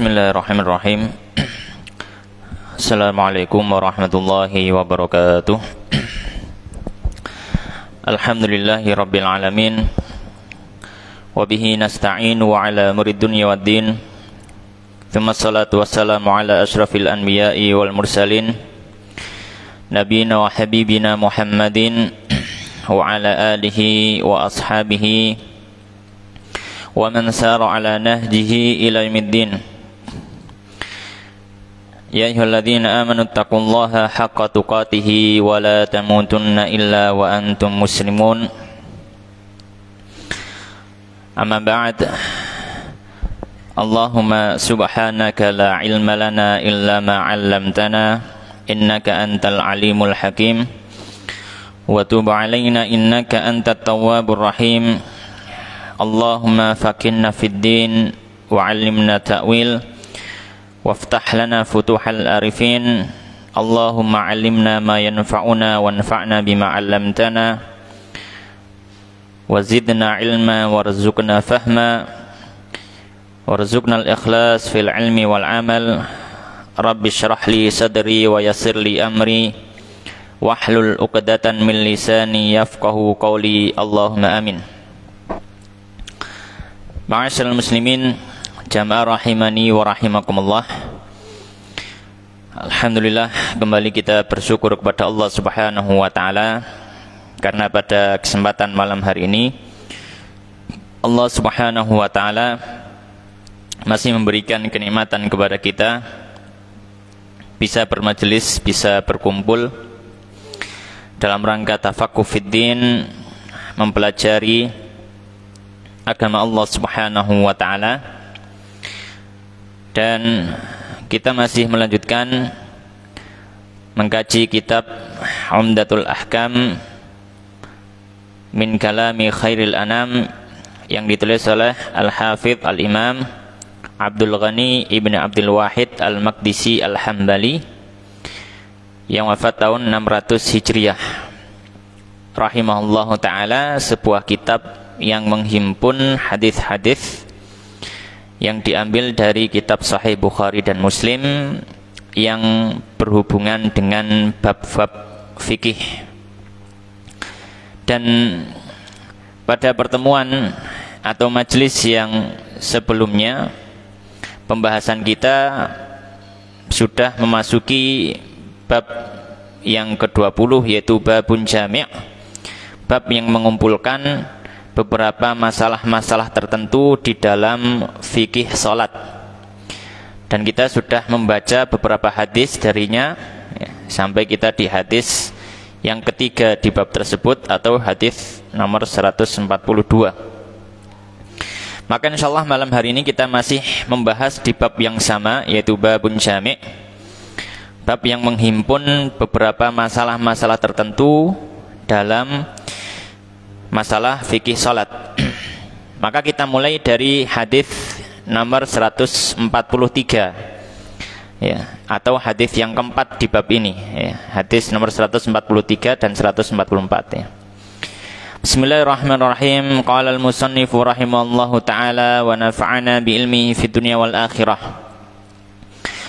Bismillahirrahmanirrahim. Assalamualaikum warahmatullahi wabarakatuh. Alhamdulillahi rabbil alamin. Wabihi nasta'inu wa ala murid dunya wad din. Thumma salatu wassalamu ala ashrafil anbiya'i wal mursalin, nabiyina wa habibina Muhammadin wa ala alihi wa ashabihi wa man sara ala nahjihi ila yaumiddin. Ya ayyuhalladzina amanu taqullaha haqqa tuqatih wa la tamutunna illa wa antum muslimun. Amma ba'd. Allahumma subhanaka la ilma lana illa ma 'allamtana innaka antal alimul hakim wa tub 'alaina innaka antat tawwabur rahim. Allahumma faqihna fid din wa 'allimna ta'wil waftah lana futuhal arifin. Allahumma 'allimna ma yanfa'una wanfa'na bima 'allamtana wazidna ilma warzuqna fahma warzuqna al-ikhlas fil ilmi wal amal. Rabbi shrah li sadri wa yassir li amri wahlul 'uqdatan min lisani yafqahu qawli. Allahumma amin. Ma'asyiral muslimin jamaah rahimani wa rahimakumullah. Alhamdulillah, kembali kita bersyukur kepada Allah Subhanahu wa taala karena pada kesempatan malam hari ini Allah Subhanahu wa taala masih memberikan kenikmatan kepada kita bisa bermajelis, bisa berkumpul dalam rangka tafaqquh fid din, mempelajari agama Allah Subhanahu wa taala. Dan kita masih melanjutkan mengkaji kitab Umdatul Ahkam min kalami khairil anam yang ditulis oleh Al-Hafidh Al-Imam Abdul Ghani Ibn Abdul Wahid Al-Maqdisi Al-Hambali yang wafat tahun 600 Hijriah rahimahullahu ta'ala. Sebuah kitab yang menghimpun hadis-hadis yang diambil dari kitab Sahih Bukhari dan Muslim yang berhubungan dengan bab-bab fikih. Dan pada pertemuan atau majelis yang sebelumnya pembahasan kita sudah memasuki bab yang ke-20, yaitu babun jami', bab yang mengumpulkan beberapa masalah-masalah tertentu di dalam fikih salat. Dan kita sudah membaca beberapa hadis darinya sampai kita di hadis yang ketiga di bab tersebut, atau hadis nomor 142. Maka insyaallah malam hari ini kita masih membahas di bab yang sama, yaitu babun jami', bab yang menghimpun beberapa masalah-masalah tertentu dalam masalah fikih salat. Maka kita mulai dari hadis nomor 143 ya, atau hadis yang keempat di bab ini ya, hadis nomor 143 dan 144 ya. Bismillahirrahmanirrahim. Qala al-musannifu rahimallahu ta'ala wa nafa'ana bi ilmihi fid dunya wal akhirah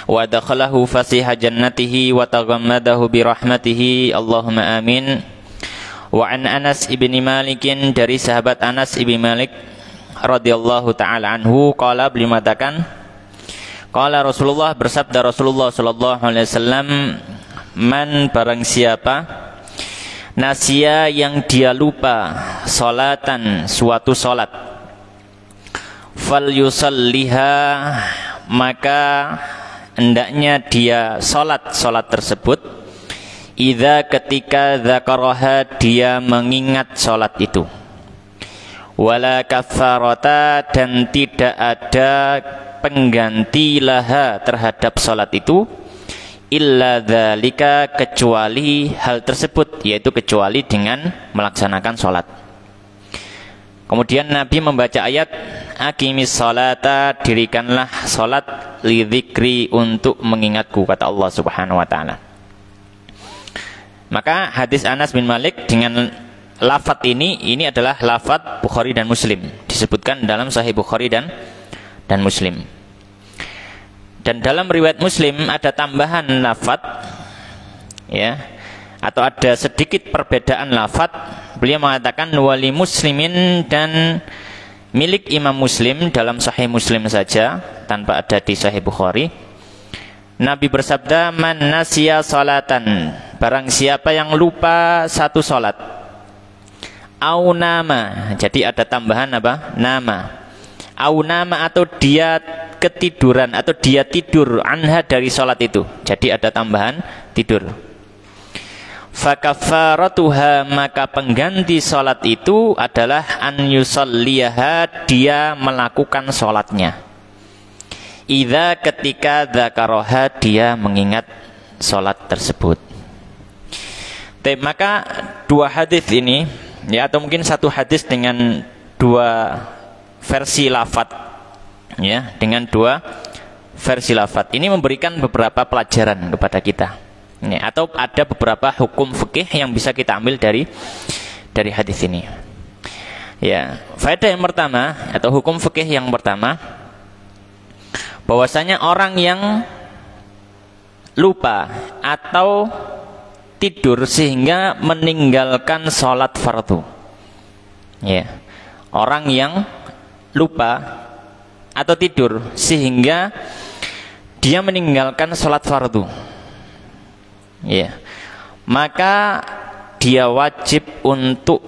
wa adkhalahu fasiha jannatihi wa taghammadahu bi rahmatihi. Allahumma amin. Wa an Anas ibni Malikin, dari sahabat Anas ibni Malik radhiyallahu ta'ala anhu, qala, beliau mengatakan, qala Rasulullah, bersabda Rasulullah sallallahu alaihi wasallam, man, barang siapa, nasya, yang dia lupa, salatan, suatu salat, fal yusalliha, maka hendaknya dia salat tersebut, idza, ketika dzakaraha, dia mengingat salat itu, wala kafarata, dan tidak ada pengganti laha terhadap salat itu, illa dzalika, kecuali hal tersebut, yaitu kecuali dengan melaksanakan salat. Kemudian Nabi membaca ayat aqimis salata, dirikanlah salat, lidzikri, untuk mengingatku, kata Allah Subhanahu wa taala. Maka hadis Anas bin Malik dengan lafaz ini adalah lafaz Bukhari dan Muslim, disebutkan dalam Sahih Bukhari dan Muslim. Dan dalam riwayat Muslim ada tambahan lafadz, ya, atau ada sedikit perbedaan lafadz. Beliau mengatakan wali muslimin, dan milik Imam Muslim dalam Sahih Muslim saja tanpa ada di Sahih Bukhari. Nabi bersabda, man nasiya salatan, barang siapa yang lupa satu salat, au nama, jadi ada tambahan apa? Nama. Au nama, atau dia ketiduran, atau dia tidur anha dari salat itu, jadi ada tambahan tidur. Fakafaratuha, maka pengganti salat itu adalah an yusalliyaha, dia melakukan salatnya. Idza, ketika dzakaroha, dia mengingat salat tersebut. Maka dua hadis ini, ya, atau mungkin satu hadis dengan dua versi lafadz, ya, dengan dua versi lafadz ini memberikan beberapa pelajaran kepada kita, ya, atau ada beberapa hukum fikih yang bisa kita ambil dari hadis ini. Ya, faedah yang pertama atau hukum fikih yang pertama, bahwasanya orang yang lupa atau tidur sehingga meninggalkan sholat fardu, ya, orang yang lupa atau tidur sehingga dia meninggalkan sholat fardu, ya, maka dia wajib untuk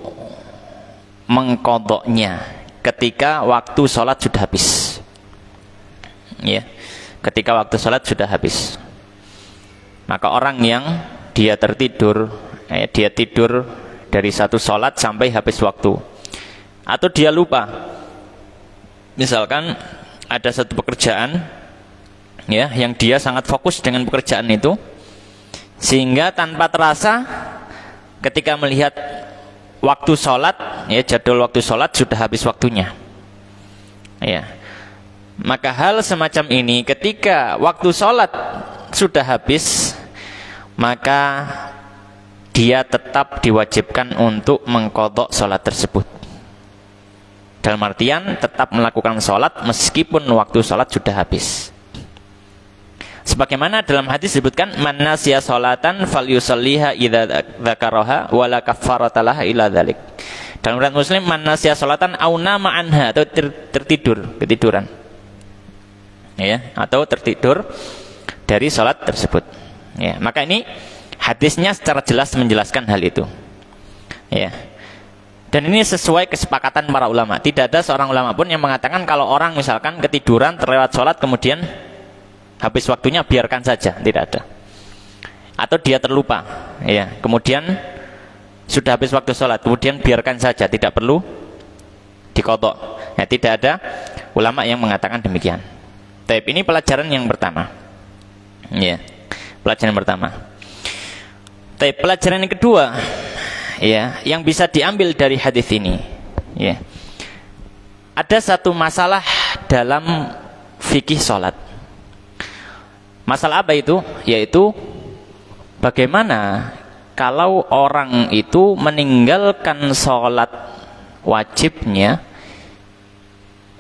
mengqadha'nya ketika waktu sholat sudah habis, ya, ketika waktu sholat sudah habis. Maka orang yang dia tertidur, dia tidur dari satu sholat sampai habis waktu, atau dia lupa, misalkan ada satu pekerjaan, ya, yang dia sangat fokus dengan pekerjaan itu, sehingga tanpa terasa ketika melihat waktu sholat, ya, jadwal waktu sholat sudah habis waktunya, ya, maka hal semacam ini ketika waktu sholat sudah habis, maka dia tetap diwajibkan untuk mengqadha sholat tersebut. Dalam artian tetap melakukan sholat meskipun waktu sholat sudah habis. Sebagaimana dalam hadis disebutkan, man nasiya sholatan falyusalliha idza dzakaraha wala kaffarata laha illa dzalik. Dalam riwayat Muslim, man nasiya sholatan au nama anha, atau ketiduran, ya, atau tertidur dari sholat tersebut, ya. Maka ini hadisnya secara jelas menjelaskan hal itu, ya. Dan ini sesuai kesepakatan para ulama. Tidak ada seorang ulama pun yang mengatakan kalau orang misalkan ketiduran terlewat sholat kemudian habis waktunya biarkan saja, tidak ada. Atau dia terlupa, ya, kemudian sudah habis waktu sholat kemudian biarkan saja, tidak perlu diqadha, ya, tidak ada ulama yang mengatakan demikian. Tapi ini pelajaran yang pertama, ya, pelajaran pertama. Tapi pelajaran yang kedua, ya, yang bisa diambil dari hadis ini, ya, ada satu masalah dalam fikih sholat. Masalah apa itu? Yaitu bagaimana kalau orang itu meninggalkan sholat wajibnya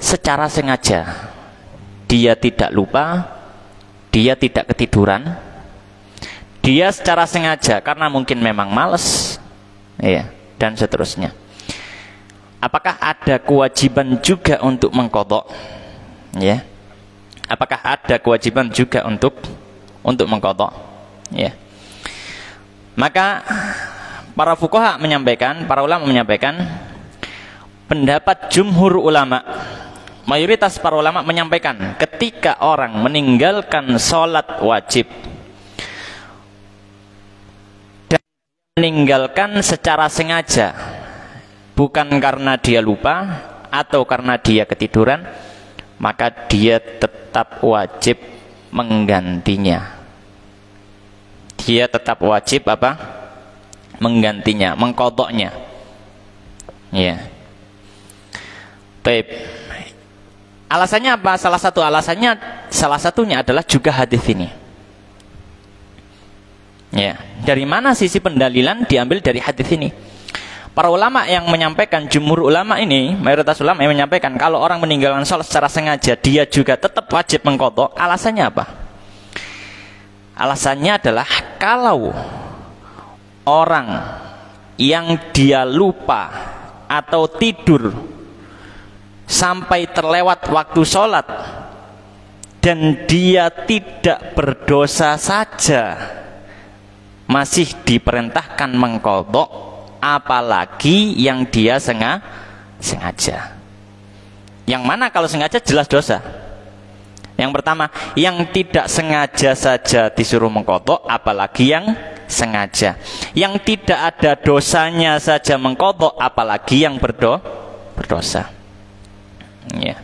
secara sengaja. Dia tidak lupa, dia tidak ketiduran, dia secara sengaja karena mungkin memang malas, ya, dan seterusnya. Apakah ada kewajiban juga untuk mengqadha, ya? Apakah ada kewajiban juga untuk mengqadha, ya? Maka para fuqaha menyampaikan, para ulama menyampaikan, pendapat jumhur ulama, mayoritas para ulama menyampaikan, ketika orang meninggalkan sholat wajib dan meninggalkan secara sengaja, bukan karena dia lupa atau karena dia ketiduran, maka dia tetap wajib menggantinya. Dia tetap wajib apa? Menggantinya, mengqadha'nya. Ya. Baik. Alasannya apa? Salah satunya adalah juga hadis ini. Ya, dari mana sisi pendalilan diambil dari hadis ini? Para ulama yang menyampaikan, jumhur ulama ini, mayoritas ulama yang menyampaikan kalau orang meninggalkan sholat secara sengaja dia juga tetap wajib mengqadha. Alasannya apa? Alasannya adalah kalau orang yang dia lupa atau tidur sampai terlewat waktu sholat dan dia tidak berdosa saja masih diperintahkan mengqadha, apalagi yang dia sengaja. Yang mana kalau sengaja jelas dosa. Yang pertama, yang tidak sengaja saja disuruh mengqadha, apalagi yang sengaja. Yang tidak ada dosanya saja mengqadha, apalagi yang berdosa. Ya.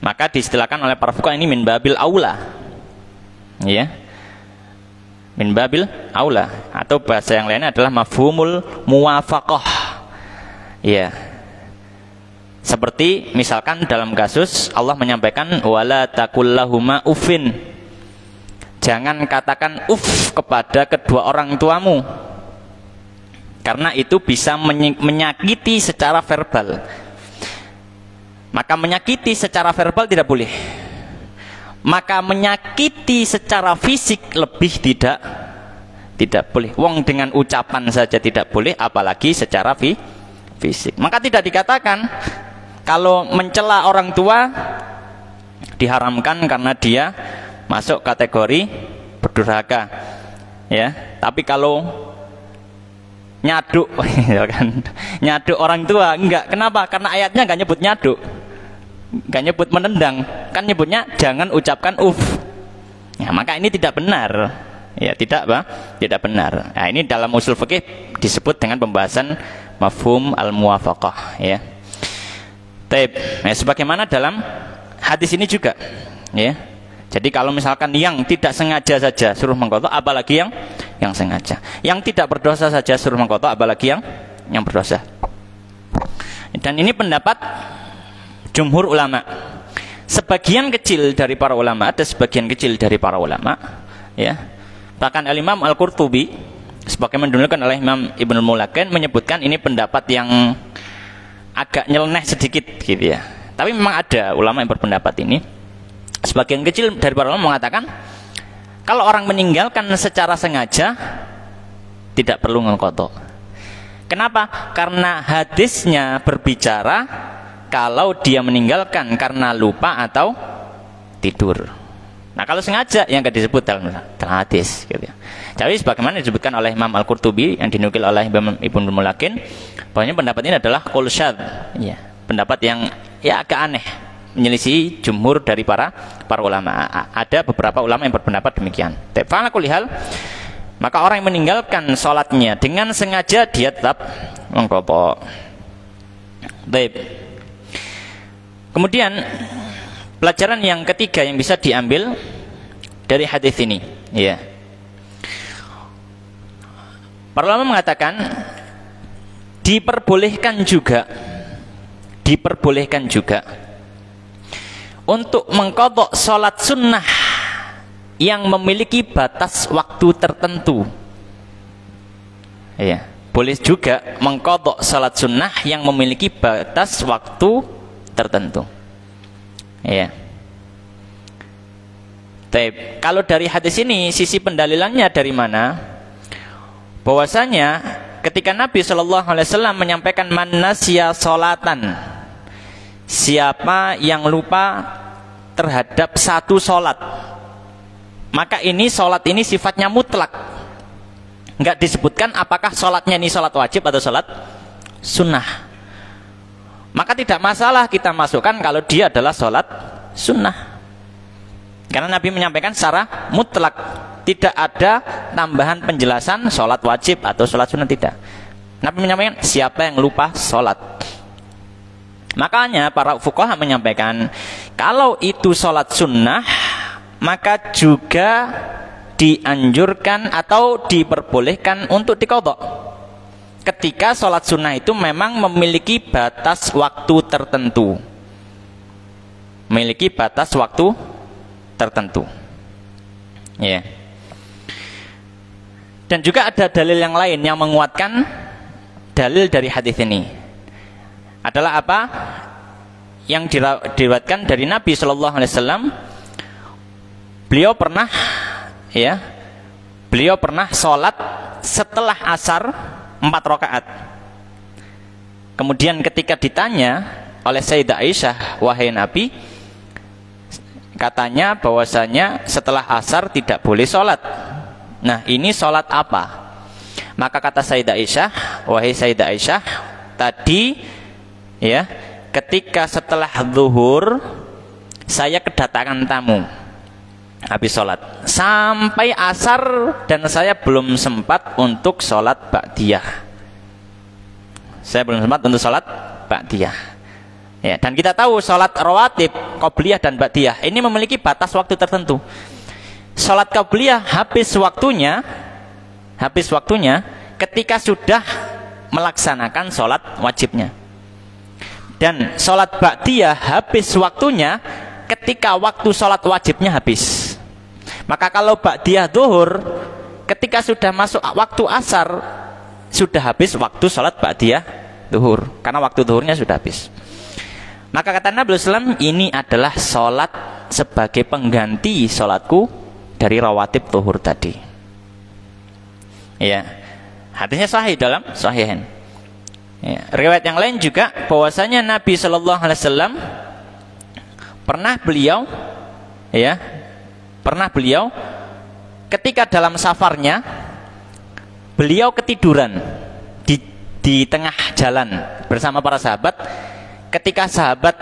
Maka diistilahkan oleh para fuqaha ini min babil aula. Ya. Min babil aula, atau bahasa yang lainnya adalah mafhumul muwafaqah. Ya. Seperti misalkan dalam kasus Allah menyampaikan wala taqullahuma uffin. Jangan katakan kepada kedua orang tuamu, karena itu bisa menyakiti secara verbal. Maka menyakiti secara verbal tidak boleh. Maka menyakiti secara fisik lebih tidak boleh. Wong dengan ucapan saja tidak boleh, apalagi secara fisik. Maka tidak dikatakan kalau mencela orang tua diharamkan karena dia masuk kategori berdurhaka. Ya, tapi kalau nyaduk nyaduk orang tua enggak. Kenapa? Karena ayatnya enggak nyebut nyaduk, enggak nyebut menendang, kan nyebutnya jangan ucapkan Ya, maka ini tidak benar. Ya, tidak benar. Nah, ini dalam usul fikih disebut dengan pembahasan mafhum al-muwafaqah, ya. Taib. Nah, sebagaimana dalam hadis ini juga, ya. Jadi kalau misalkan yang tidak sengaja saja suruh mengqadha, apalagi yang sengaja. Yang tidak berdosa saja suruh mengqadha, apalagi yang berdosa. Dan ini pendapat jumhur ulama. Sebagian kecil dari para ulama, ada sebagian kecil dari para ulama, ya. Bahkan Al-Imam Al-Qurtubi sebagaimana dinukilkan oleh Imam Ibnul Mulakin menyebutkan ini pendapat yang agak nyeleneh sedikit gitu ya. Tapi memang ada ulama yang berpendapat ini. Sebagian kecil dari para ulama mengatakan kalau orang meninggalkan secara sengaja tidak perlu mengqadha. Kenapa? Karena hadisnya berbicara kalau dia meninggalkan karena lupa atau tidur. Nah, kalau sengaja yang tidak disebut dalam hadis gitu ya. Jadi sebagaimana disebutkan oleh Imam Al-Qurtubi yang dinukil oleh Ibnu Mulakin, bahwanya pendapat ini adalah qaul syadz, ya, pendapat yang ya agak aneh, menyelisih jumhur dari para ulama. Ada beberapa ulama yang berpendapat demikian. Fa'ala kulli hal, maka orang yang meninggalkan sholatnya dengan sengaja dia tetap mengqadha. Baik. Kemudian pelajaran yang ketiga yang bisa diambil dari hadis ini, ya. Para ulama mengatakan diperbolehkan juga untuk mengqadha salat sunnah yang memiliki batas waktu tertentu. Ya, boleh juga mengqadha salat sunnah yang memiliki batas waktu tertentu. Ya. Taib. Kalau dari hadis ini sisi pendalilannya dari mana? Bahwasanya ketika Nabi SAW menyampaikan man nasya sholatan, siapa yang lupa terhadap satu sholat, maka ini sholat ini sifatnya mutlak, nggak disebutkan apakah sholatnya ini sholat wajib atau sholat sunnah. Maka tidak masalah kita masukkan kalau dia adalah sholat sunnah, karena Nabi menyampaikan secara mutlak, tidak ada tambahan penjelasan sholat wajib atau sholat sunnah, tidak. Nabi menyampaikan siapa yang lupa sholat. Makanya para fuqaha menyampaikan kalau itu sholat sunnah, maka juga dianjurkan atau diperbolehkan untuk diqadha ketika sholat sunnah itu memang memiliki batas waktu tertentu, memiliki batas waktu tertentu, ya. Dan juga ada dalil yang lain yang menguatkan dalil dari hadis ini adalah apa? Yang diriwayatkan dari Nabi Shallallahu Alaihi Wasallam, beliau pernah sholat setelah asar 4 rakaat. Kemudian ketika ditanya oleh Sayyidah Aisyah, wahai Nabi, katanya bahwasanya setelah asar tidak boleh sholat. Nah, ini sholat apa? Maka kata Sayyidah Aisyah, wahai Sayyidah Aisyah, tadi ya, ketika setelah zuhur saya kedatangan tamu habis sholat sampai asar dan saya belum sempat untuk sholat ba'diyah. Saya belum sempat untuk sholat ba'diyah. Ya, dan kita tahu sholat rawatib, qobliyah dan ba'diyah ini memiliki batas waktu tertentu. Sholat qobliyah habis waktunya ketika sudah melaksanakan sholat wajibnya. Dan sholat ba'diyah habis waktunya ketika waktu sholat wajibnya habis. Maka kalau ba'diyah zuhur, ketika sudah masuk waktu asar, sudah habis waktu sholat ba'diyah zuhur, karena waktu zuhurnya sudah habis. Maka kata Nabi SAW, ini adalah sholat sebagai pengganti sholatku dari rawatib zuhur tadi. Ya, hadisnya sahih dalam sahihain. Ya, riwayat yang lain juga bahwasanya Nabi Shallallahu Alaihi Wasallam pernah beliau ketika dalam safarnya beliau ketiduran di tengah jalan bersama para sahabat. Ketika sahabat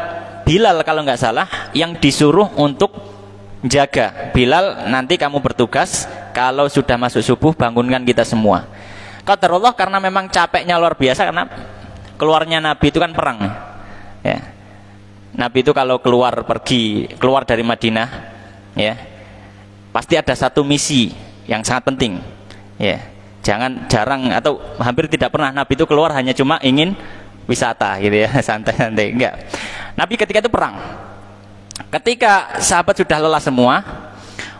Bilal kalau nggak salah yang disuruh untuk jaga, Bilal nanti kamu bertugas kalau sudah masuk subuh bangunkan kita semua. Qadarullah karena memang capeknya luar biasa, karena keluarnya Nabi itu kan perang ya. Nabi itu kalau keluar dari Madinah ya, pasti ada satu misi yang sangat penting ya. Jarang atau hampir tidak pernah Nabi itu keluar hanya cuma ingin wisata gitu ya, santai-santai, enggak. Nabi ketika itu perang. Ketika sahabat sudah lelah semua,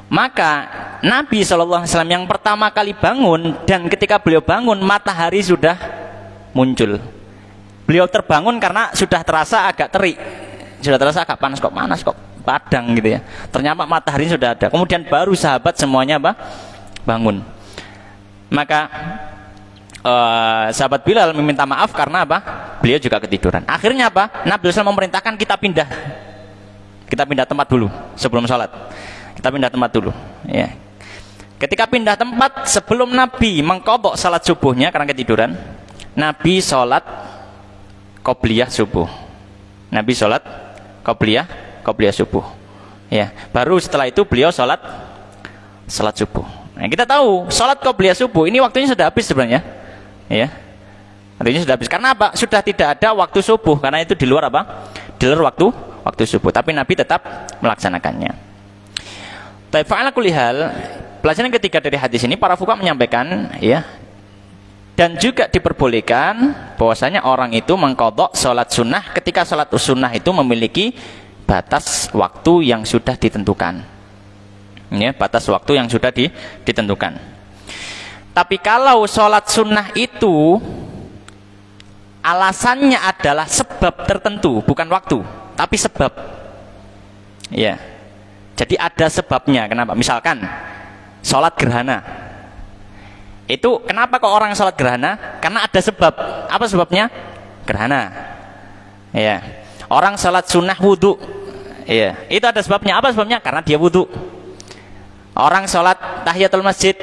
maka Nabi SAW yang pertama kali bangun, dan ketika beliau bangun matahari sudah muncul. Beliau terbangun karena sudah terasa agak terik, sudah terasa agak panas kok padang gitu ya. Ternyata matahari sudah ada. Kemudian baru sahabat semuanya bangun. Maka sahabat Bilal meminta maaf karena apa? Beliau juga ketiduran. Akhirnya apa? Nabi SAW memerintahkan kita pindah tempat dulu sebelum sholat. Kita pindah tempat dulu ya. Ketika pindah tempat, sebelum Nabi mengqadha salat subuhnya karena ketiduran, Nabi sholat qobliyah subuh. Nabi sholat qobliyah subuh ya. Baru setelah itu beliau sholat subuh. Nah, kita tahu sholat qobliyah subuh ini waktunya sudah habis sebenarnya ya. Waktunya sudah habis karena apa? Sudah tidak ada waktu subuh, karena itu di luar apa? Di luar waktu subuh, tapi Nabi tetap melaksanakannya. Ta'ala kulli hal, pelajaran ketiga dari hadis ini para fuqaha menyampaikan ya, dan juga diperbolehkan bahwasanya orang itu mengqadha salat sunnah ketika salat sunnah itu memiliki batas waktu yang sudah ditentukan. Ya, batas waktu yang sudah ditentukan. Tapi kalau salat sunnah itu alasannya adalah sebab tertentu, bukan waktu, tapi sebab. Ya. Jadi ada sebabnya. Kenapa? Misalkan sholat gerhana. Itu kenapa kok orang sholat gerhana? Karena ada sebab. Apa sebabnya? Gerhana. Ya. Orang sholat sunnah wudhu. Ya. Itu ada sebabnya. Apa sebabnya? Karena dia wudhu. Orang sholat tahiyatul masjid.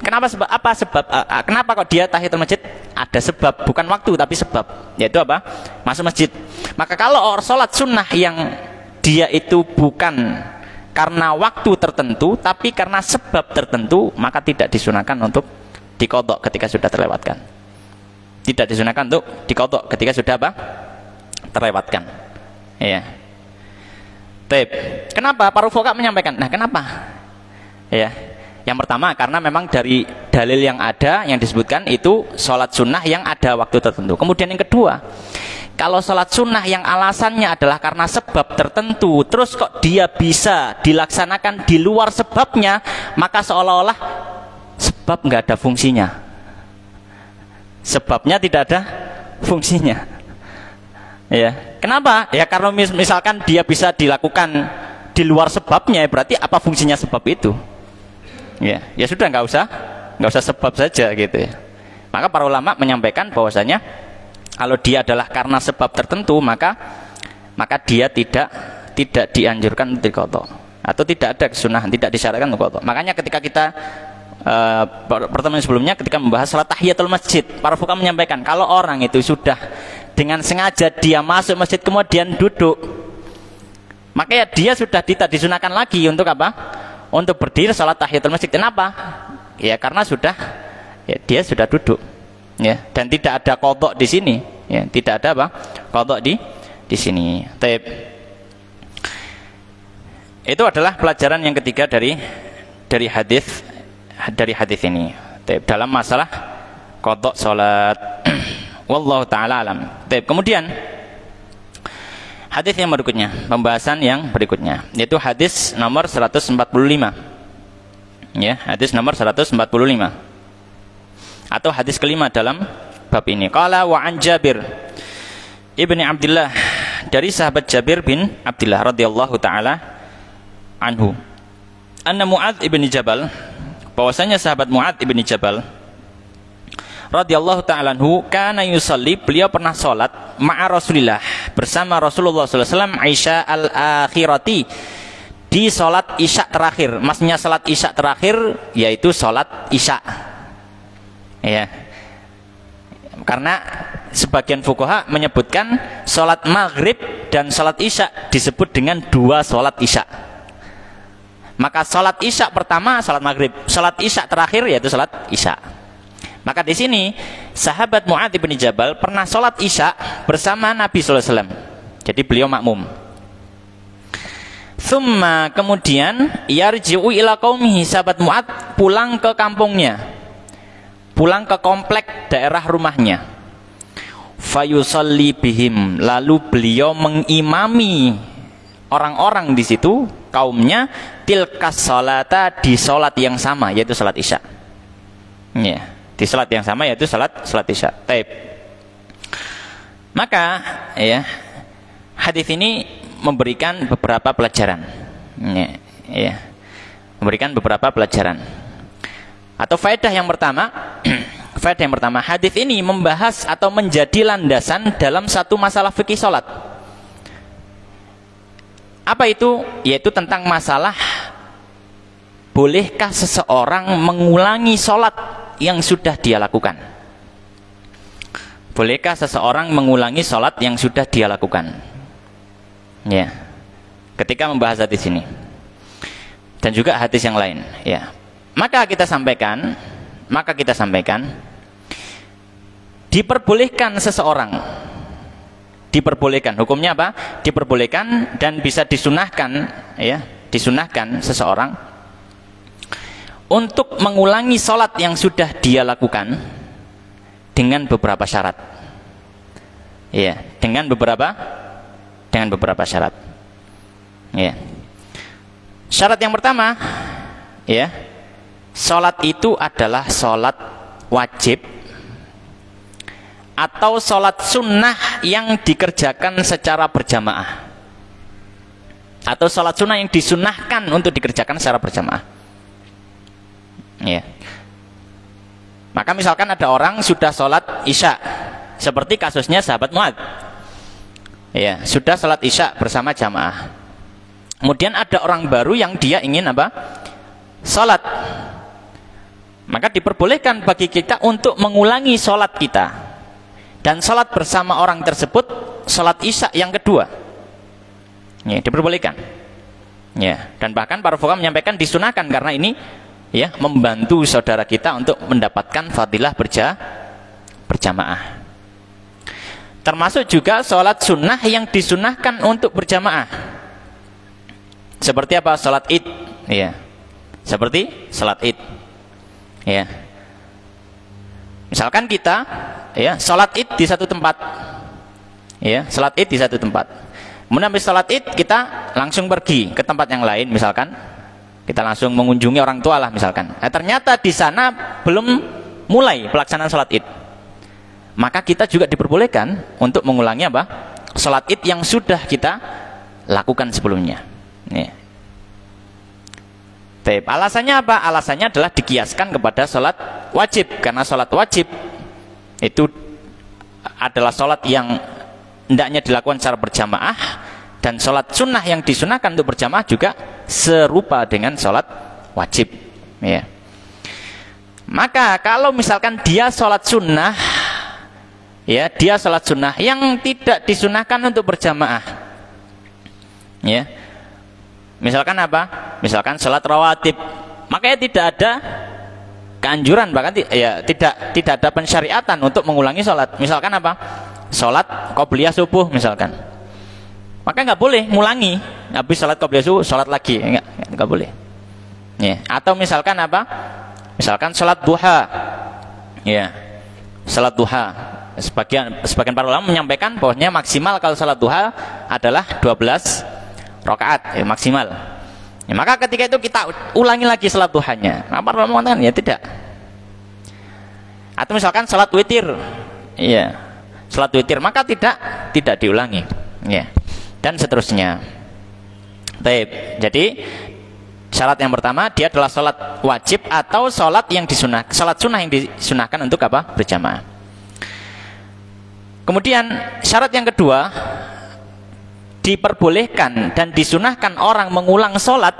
Kenapa sebab? Apa sebab? Kenapa kok dia tahiyatul masjid? Ada sebab, bukan waktu tapi sebab. Yaitu apa? Masuk masjid. Maka kalau orang sholat sunnah yang dia itu bukan karena waktu tertentu, tapi karena sebab tertentu, maka tidak disunahkan untuk diqadha ketika sudah terlewatkan. Tidak disunahkan untuk diqadha ketika sudah apa? Terlewatkan. Ya. Baik. Kenapa para fuqaha menyampaikan? Nah, kenapa? Ya. Yang pertama karena memang dari dalil yang ada yang disebutkan itu sholat sunnah yang ada waktu tertentu. Kemudian yang kedua, kalau sholat sunnah yang alasannya adalah karena sebab tertentu, terus kok dia bisa dilaksanakan di luar sebabnya, maka seolah-olah sebab nggak ada fungsinya. sebabnya tidak ada fungsinya. Ya, kenapa? Ya karena misalkan dia bisa dilakukan di luar sebabnya, berarti apa fungsinya sebab itu? Ya, ya sudah nggak usah sebab saja gitu ya. Maka para ulama menyampaikan bahwasanya kalau dia adalah karena sebab tertentu, maka dia tidak dianjurkan untuk diqadha, atau tidak ada kesunahan, tidak disyaratkan untuk qadha. Makanya ketika kita pertemuan sebelumnya ketika membahas salat tahiyatul masjid, para fuqaha menyampaikan kalau orang itu sudah dengan sengaja dia masuk masjid kemudian duduk, maka ya dia sudah tidak disunahkan lagi untuk apa? Untuk berdiri salat tahiyatul masjid. Kenapa? Ya karena dia sudah duduk. Ya, dan tidak ada qadha di sini. Ya, tidak ada apa? Qadha di sini. Taib. Itu adalah pelajaran yang ketiga dari hadis ini. Taib. Dalam masalah qadha salat. Wallahu taala alam. Taib. Kemudian hadis yang berikutnya, pembahasan yang berikutnya, yaitu hadis nomor 145. Ya, hadis nomor 145. Atau hadis kelima dalam bab ini. Qala wa an Jabir ibni Abdullah, dari sahabat Jabir bin Abdullah radhiyallahu taala anhu, anna Mu'adz ibni Jabal, bahwasanya sahabat Mu'adz ibni Jabal radhiyallahu taala anhu, kana yusalli, beliau pernah salat ma'a Rasulillah, bersama Rasulullah sallallahu alaihi wasallam, Isya al-akhirati, di salat Isya terakhir. Maksudnya salat Isya terakhir yaitu salat Isya. Ya. Karena sebagian fuqaha menyebutkan salat maghrib dan salat Isya disebut dengan dua salat Isya. Maka salat Isya pertama salat maghrib, salat Isya terakhir yaitu salat Isya. Maka di sini sahabat Mu'adz bin Jabal pernah salat Isya bersama Nabi sallallahu alaihi wasallam. Jadi beliau makmum. Tsumma, kemudian yarji'u ila qaumihi, sahabat Mu'adz pulang ke kampungnya, pulang ke komplek daerah rumahnya. Fayusalli bihim, lalu beliau mengimami orang-orang di situ, kaumnya, tilkas salata, di salat yang sama yaitu salat Isya. Ya, di salat yang sama yaitu salat Isya. Taib. Maka ya, hadis ini memberikan beberapa pelajaran. Ya, memberikan beberapa pelajaran. Atau faedah yang pertama, hadis ini membahas atau menjadi landasan dalam satu masalah fikih salat. Apa itu? Yaitu tentang masalah bolehkah seseorang mengulangi salat yang sudah dia lakukan. Bolehkah seseorang mengulangi salat yang sudah dia lakukan? Ya. Ketika membahas hadis ini. Dan juga hadis yang lain, ya. Maka kita sampaikan, diperbolehkan seseorang, diperbolehkan, hukumnya apa? Diperbolehkan dan bisa disunahkan, ya, disunahkan seseorang untuk mengulangi salat yang sudah dia lakukan dengan beberapa syarat. Ya, dengan beberapa syarat. Ya. Syarat yang pertama, ya, salat itu adalah salat wajib atau salat sunnah yang dikerjakan secara berjamaah, atau salat sunnah yang disunahkan untuk dikerjakan secara berjamaah. Ya. Maka misalkan ada orang sudah salat Isya, seperti kasusnya sahabat Mu'adz. Ya, sudah salat Isya bersama jamaah. Kemudian ada orang baru yang dia ingin apa? Salat. Maka diperbolehkan bagi kita untuk mengulangi salat kita dan salat bersama orang tersebut, salat Isya yang kedua. Ya, diperbolehkan. Ya, dan bahkan para fuqaha menyampaikan disunahkan karena ini ya membantu saudara kita untuk mendapatkan fadilah berjamaah. Termasuk juga salat sunnah yang disunahkan untuk berjamaah. Seperti apa? Salat Id. Ya. Seperti salat Id. Ya. Misalkan kita ya salat Id di satu tempat. Ya, salat Id di satu tempat. Kemudian habis salat Id kita langsung pergi ke tempat yang lain, misalkan kita langsung mengunjungi orang tua lah misalkan. Ternyata di sana belum mulai pelaksanaan salat Id. maka kita juga diperbolehkan untuk mengulangi apa? Salat Id yang sudah kita lakukan sebelumnya. Ya. Alasannya apa? Alasannya adalah dikiaskan kepada salat wajib, karena salat wajib itu adalah salat yang hendaknya dilakukan secara berjamaah, dan salat sunnah yang disunahkan untuk berjamaah juga serupa dengan salat wajib. Ya. Maka kalau misalkan dia salat sunnah, ya, dia salat sunnah yang tidak disunahkan untuk berjamaah, ya, misalkan apa? Misalkan salat rawatib, makanya tidak ada keanjuran, bahkan ya tidak ada pensyariatan untuk mengulangi salat. Misalkan apa? Salat qobliyah subuh misalkan, maka nggak boleh ngulangi habis salat qobliyah subuh salat lagi, nggak boleh. Ya. Atau misalkan apa? Misalkan salat duha, ya, salat duha. Sebagian para ulama menyampaikan bahwasanya maksimal kalau salat duha adalah 12 rakaat, ya, maksimal. Ya, maka ketika itu kita ulangi lagi salat duhanya. Nah, para ulama mengatakan ya tidak. Atau misalkan salat witir, ya, salat witir, maka tidak diulangi, ya, dan seterusnya. Baik, jadi syarat yang pertama dia adalah salat wajib atau salat sunnah yang disunahkan untuk apa? Berjamaah. Kemudian syarat yang kedua, diperbolehkan dan disunahkan orang mengulang salat,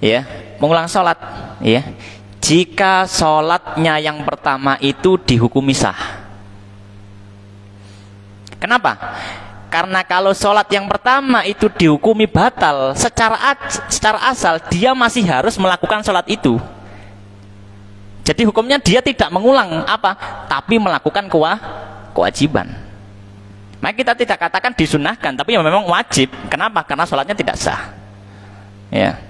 ya, mengulang salat, ya, jika salatnya yang pertama itu dihukumi sah. Kenapa? Karena kalau sholat yang pertama itu dihukumi batal, secara asal dia masih harus melakukan sholat itu. Jadi hukumnya dia tidak mengulang apa, tapi melakukan kewajiban. Maka kita tidak katakan disunahkan, tapi ya memang wajib. Kenapa? Karena sholatnya tidak sah. Ya,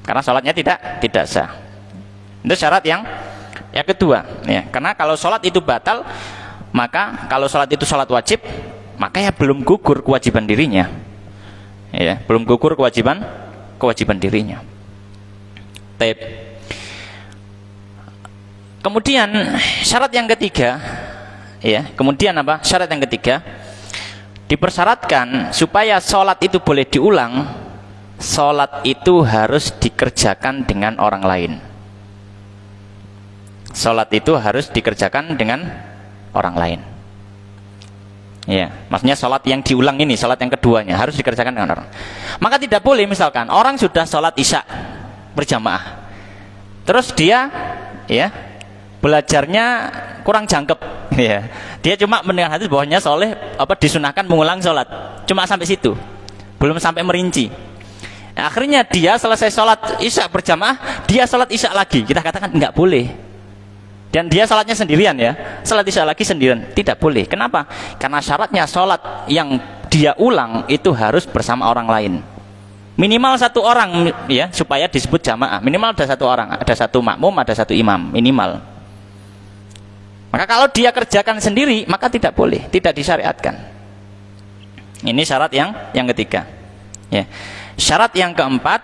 karena sholatnya tidak sah. Itu syarat yang kedua. Ya, karena kalau sholat itu batal, maka kalau sholat itu sholat wajib, maka ya belum gugur kewajiban dirinya, ya, belum gugur kewajiban dirinya. Taib. Kemudian syarat yang ketiga, ya, kemudian apa? Syarat yang ketiga, dipersyaratkan supaya sholat itu boleh diulang, sholat itu harus dikerjakan dengan orang lain. Sholat itu harus dikerjakan dengan orang lain. Ya, maksudnya sholat yang diulang ini, sholat yang keduanya harus dikerjakan dengan orang. Maka tidak boleh misalkan orang sudah sholat isya berjamaah, terus dia, ya, belajarnya kurang jangkep, ya, dia cuma mendengar hadis bahwanya soleh apa disunahkan mengulang sholat, cuma sampai situ, belum sampai merinci. Nah, akhirnya dia selesai sholat isya berjamaah, dia sholat isya lagi, kita katakan nggak boleh. Dan dia salatnya sendirian, ya, salat isya lagi sendirian, tidak boleh. Kenapa? Karena syaratnya salat yang dia ulang itu harus bersama orang lain, minimal satu orang, ya, supaya disebut jamaah. Minimal ada satu orang, ada satu makmum, ada satu imam, minimal. Maka kalau dia kerjakan sendiri, maka tidak boleh, tidak disyariatkan. Ini syarat yang ketiga, ya. Syarat yang keempat,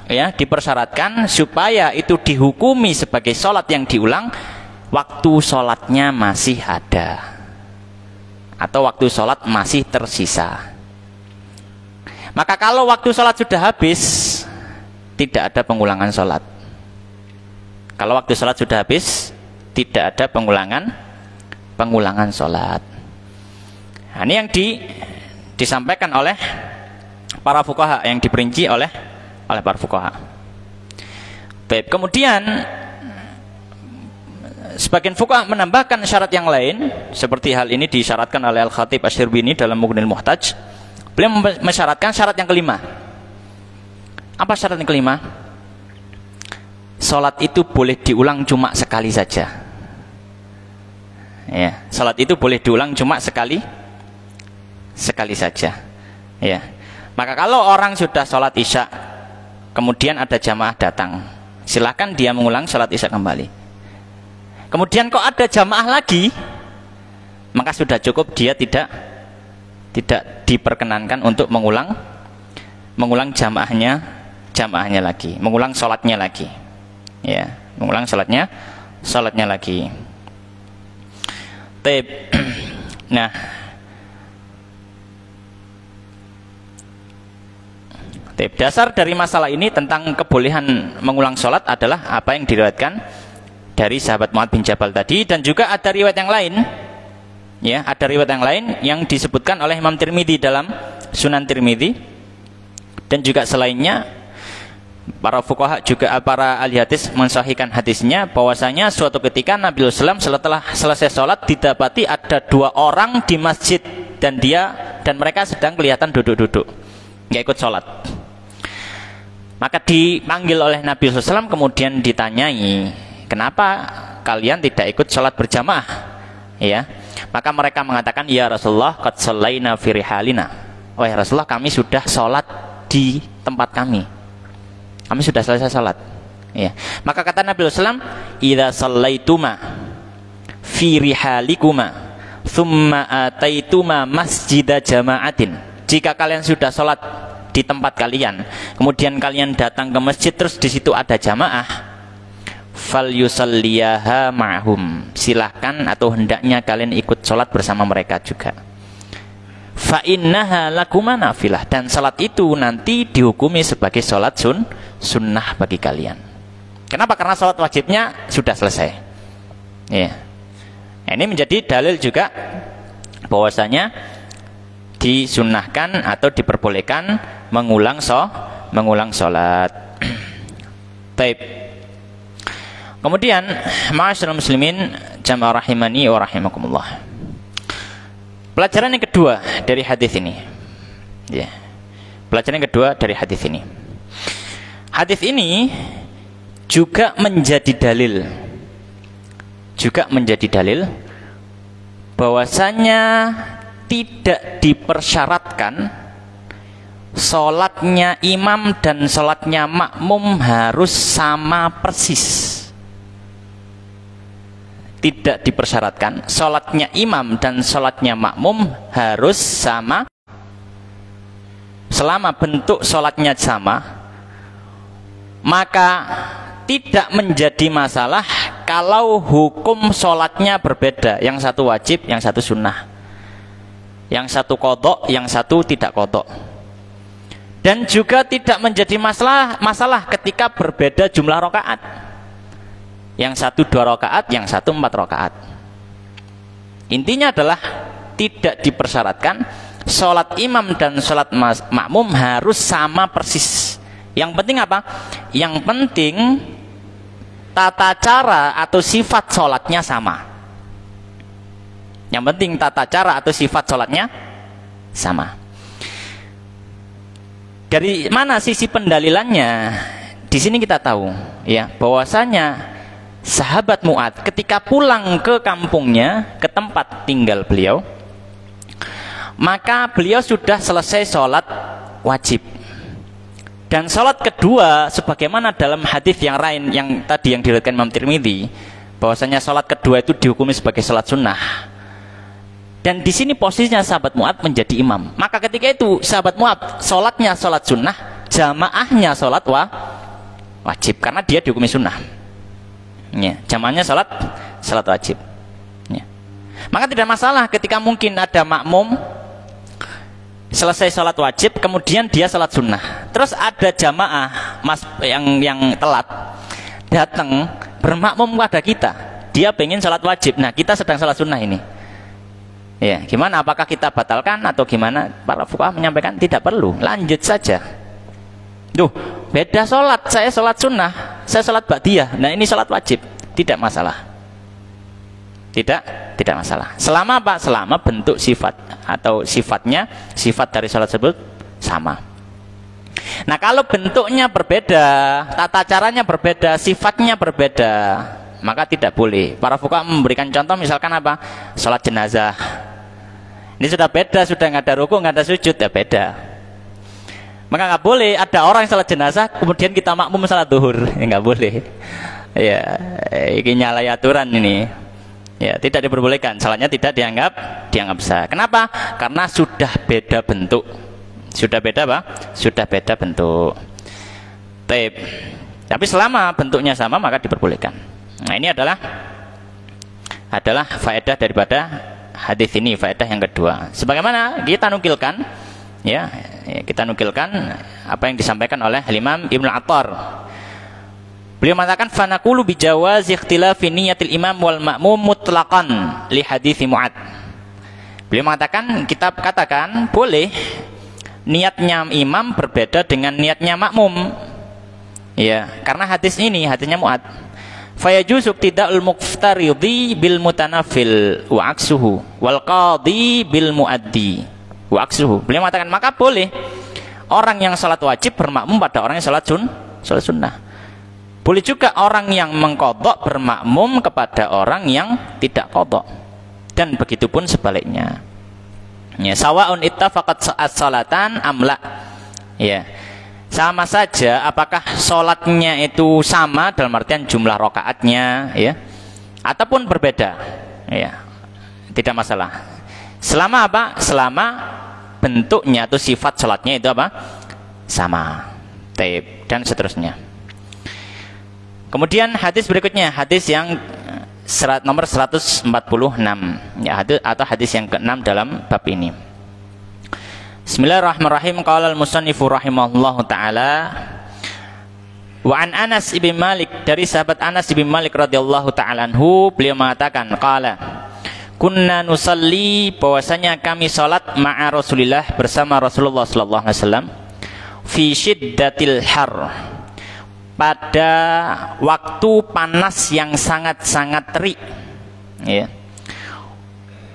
ya, dipersyaratkan supaya itu dihukumi sebagai sholat yang diulang waktu sholatnya masih ada atau waktu sholat masih tersisa. Maka kalau waktu sholat sudah habis, tidak ada pengulangan sholat. Kalau waktu sholat sudah habis, tidak ada pengulangan sholat. Nah, ini yang disampaikan oleh para fuqaha, yang diperinci oleh para fuqaha. Baik, kemudian sebagian fuqaha menambahkan syarat yang lain, seperti hal ini disyaratkan oleh Al-Khatib Asy-Syirbini dalam Mughnil Muhtaj. Beliau mensyaratkan syarat yang kelima. Apa syarat yang kelima? Salat itu boleh diulang cuma sekali saja. Ya, salat itu boleh diulang cuma sekali saja. Ya. Maka kalau orang sudah salat isya, kemudian ada jamaah datang, silakan dia mengulang salat isya kembali. Kemudian kok ada jamaah lagi, maka sudah cukup, dia tidak diperkenankan untuk mengulang jamaahnya lagi, mengulang salatnya lagi, ya, mengulang salatnya lagi. Taib. Nah, taib. Dasar dari masalah ini tentang kebolehan mengulang sholat adalah apa yang diriwayatkan dari sahabat Mu'adz bin Jabal tadi, dan juga ada riwayat yang lain. Ya, ada riwayat yang lain yang disebutkan oleh Imam Tirmidzi dalam Sunan Tirmidzi, dan juga selainnya para fuqaha juga para ahli hadis mensahihkan hadisnya bahwasanya suatu ketika Nabi SAW setelah selesai sholat didapati ada 2 orang di masjid dan mereka sedang kelihatan duduk-duduk nggak ikut sholat. Maka dipanggil oleh Nabi SAW, kemudian ditanyai, kenapa kalian tidak ikut sholat berjamaah? Ya, maka mereka mengatakan, ya Rasulullah, qad shallaina fi rihalina. Oh ya Rasulullah, kami sudah sholat di tempat kami. Kami sudah selesai sholat. Ya. Maka kata Nabi SAW, idza shallaituma fi rihalikuma thumma ataituma masjida jama'atin. Jika kalian sudah sholat di tempat kalian, kemudian kalian datang ke masjid, terus di situ ada jamaah, fal yusalliyaha ma'hum, silahkan atau hendaknya kalian ikut sholat bersama mereka juga. Fa innaha lakuma nafilah, dan sholat itu nanti dihukumi sebagai sholat sunnah bagi kalian. Kenapa? Karena sholat wajibnya sudah selesai. Ya. Ini menjadi dalil juga bahwasanya disunnahkan atau diperbolehkan mengulang sholat. Taib. Kemudian, ma'asyiral muslimin jamaah rahimani wa rahimakumullah. Pelajaran yang kedua dari hadis ini. Ya. Pelajaran yang kedua dari hadis ini. Hadis ini juga menjadi dalil. Juga menjadi dalil bahwasanya tidak dipersyaratkan sholatnya imam dan sholatnya makmum harus sama persis. Tidak dipersyaratkan sholatnya imam dan sholatnya makmum harus sama. Selama bentuk sholatnya sama, maka tidak menjadi masalah kalau hukum sholatnya berbeda. Yang satu wajib, yang satu sunnah. Yang satu qadha, yang satu tidak qadha. Dan juga tidak menjadi masalah ketika berbeda jumlah rakaat. Yang satu 2 rakaat, yang satu 4 rakaat. Intinya adalah tidak dipersyaratkan sholat imam dan sholat makmum harus sama persis. Yang penting apa? Yang penting tata cara atau sifat sholatnya sama. Yang penting tata cara atau sifat sholatnya sama. Dari mana sisi pendalilannya? Di sini kita tahu, ya, bahwasanya sahabat Mu'adz ketika pulang ke kampungnya, ke tempat tinggal beliau, maka beliau sudah selesai sholat wajib. Dan sholat kedua, sebagaimana dalam hadis yang lain yang tadi yang diriwayatkan Imam Tirmidzi, bahwasanya sholat kedua itu dihukumi sebagai sholat sunnah. Dan di sini posisinya sahabat Mu'adz menjadi imam. Maka ketika itu sahabat Mu'adz sholatnya sholat sunnah, jamaahnya sholat wajib, karena dia dihukumi sunnah. Ya, jamaahnya sholat wajib. Ya. Maka tidak masalah ketika mungkin ada makmum selesai sholat wajib, kemudian dia sholat sunnah. Terus ada jamaah yang telat datang bermakmum pada kita, dia pengen sholat wajib. Nah, kita sedang sholat sunnah ini. Ya, gimana? Apakah kita batalkan atau gimana? Para fuqaha menyampaikan tidak perlu, lanjut saja. Duh, beda sholat, saya sholat sunnah, saya sholat ba'diyah. Nah, ini sholat wajib, tidak masalah. Tidak masalah. Selama apa? Selama bentuk sifat atau sifat dari sholat tersebut sama. Nah, kalau bentuknya berbeda, tata caranya berbeda, sifatnya berbeda, maka tidak boleh. Para fuqaha memberikan contoh, misalkan apa? Sholat jenazah. Ini sudah beda, sudah nggak ada ruku, nggak ada sujud, ya beda. Maka nggak boleh ada orang yang sholat jenazah kemudian kita makmum sholat duhur, ya nggak boleh. Ya, ini nyalahi aturan ini. Ya, tidak diperbolehkan. Salahnya tidak dianggap sah. Kenapa? Karena sudah beda bentuk. Sudah beda apa? Sudah beda bentuk. Tapi selama bentuknya sama maka diperbolehkan. Nah, ini adalah adalah faedah daripada hadis ini, faedah yang kedua. Sebagaimana kita nukilkan, ya, kita nukilkan apa yang disampaikan oleh Imam Ibnu Atthar. Beliau mengatakan fanaqulu bi jawazi ikhtilafi niyatil imam wal ma'mum mutlaqan li hadits Mu'adz. Beliau mengatakan, kita katakan boleh niatnya imam berbeda dengan niatnya makmum. Ya, karena hadis ini hadisnya Mu'adz. Fayajuzu iqtida'ul muqtaridi bil mutanafil wa aksuhu wal qadhi bil muaddi wa aksuhu. Beliau mengatakan maka boleh orang yang salat wajib bermakmum pada orang yang salat sunnah. Boleh juga orang yang mengqadha bermakmum kepada orang yang tidak qadha. Dan begitu pun sebaliknya. Ya, sawa'un ittafaqat as-salatan amla. Ya. Sama saja apakah sholatnya itu sama dalam artian jumlah rakaatnya, ya, ataupun berbeda, ya, tidak masalah. Selama apa? Selama bentuknya atau sifat sholatnya itu apa? Sama, taib, dan seterusnya. Kemudian hadis berikutnya, hadis yang nomor 146, ya, atau hadis yang ke-6 dalam bab ini. Bismillahirrahmanirrahim. Qala al-musannifu rahimahullahu taala wa an Anas bin Malik, dari sahabat Anas bin Malik radhiyallahu taala anhu, beliau mengatakan qala kunna nusalli, bahwasanya kami salat ma'a Rasulillah, bersama Rasulullah sallallahu alaihi wasallam, fi syiddatil har, pada waktu panas yang sangat-sangat terik, ya.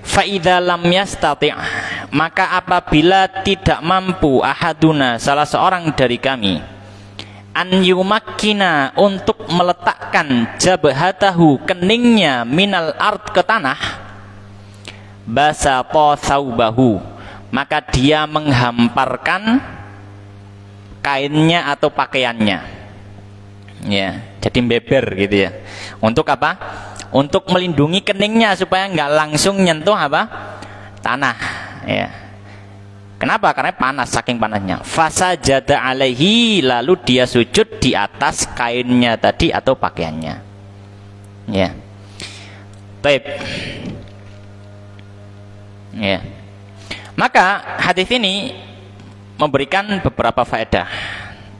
Fa idza lam yastati', maka apabila tidak mampu ahaduna, salah seorang dari kami, an yumakkina, untuk meletakkan jabhatahu, keningnya, minal ard, ke tanah, basata thawbahu, maka dia menghamparkan kainnya atau pakaiannya, ya, jadi beber gitu ya. Untuk apa? Untuk melindungi keningnya supaya nggak langsung nyentuh apa? Tanah, ya. Kenapa? Karena panas, saking panasnya. Fasajada alaihi, lalu dia sujud di atas kainnya tadi atau pakaiannya, ya. Baik, ya. Maka hadis ini memberikan beberapa faedah,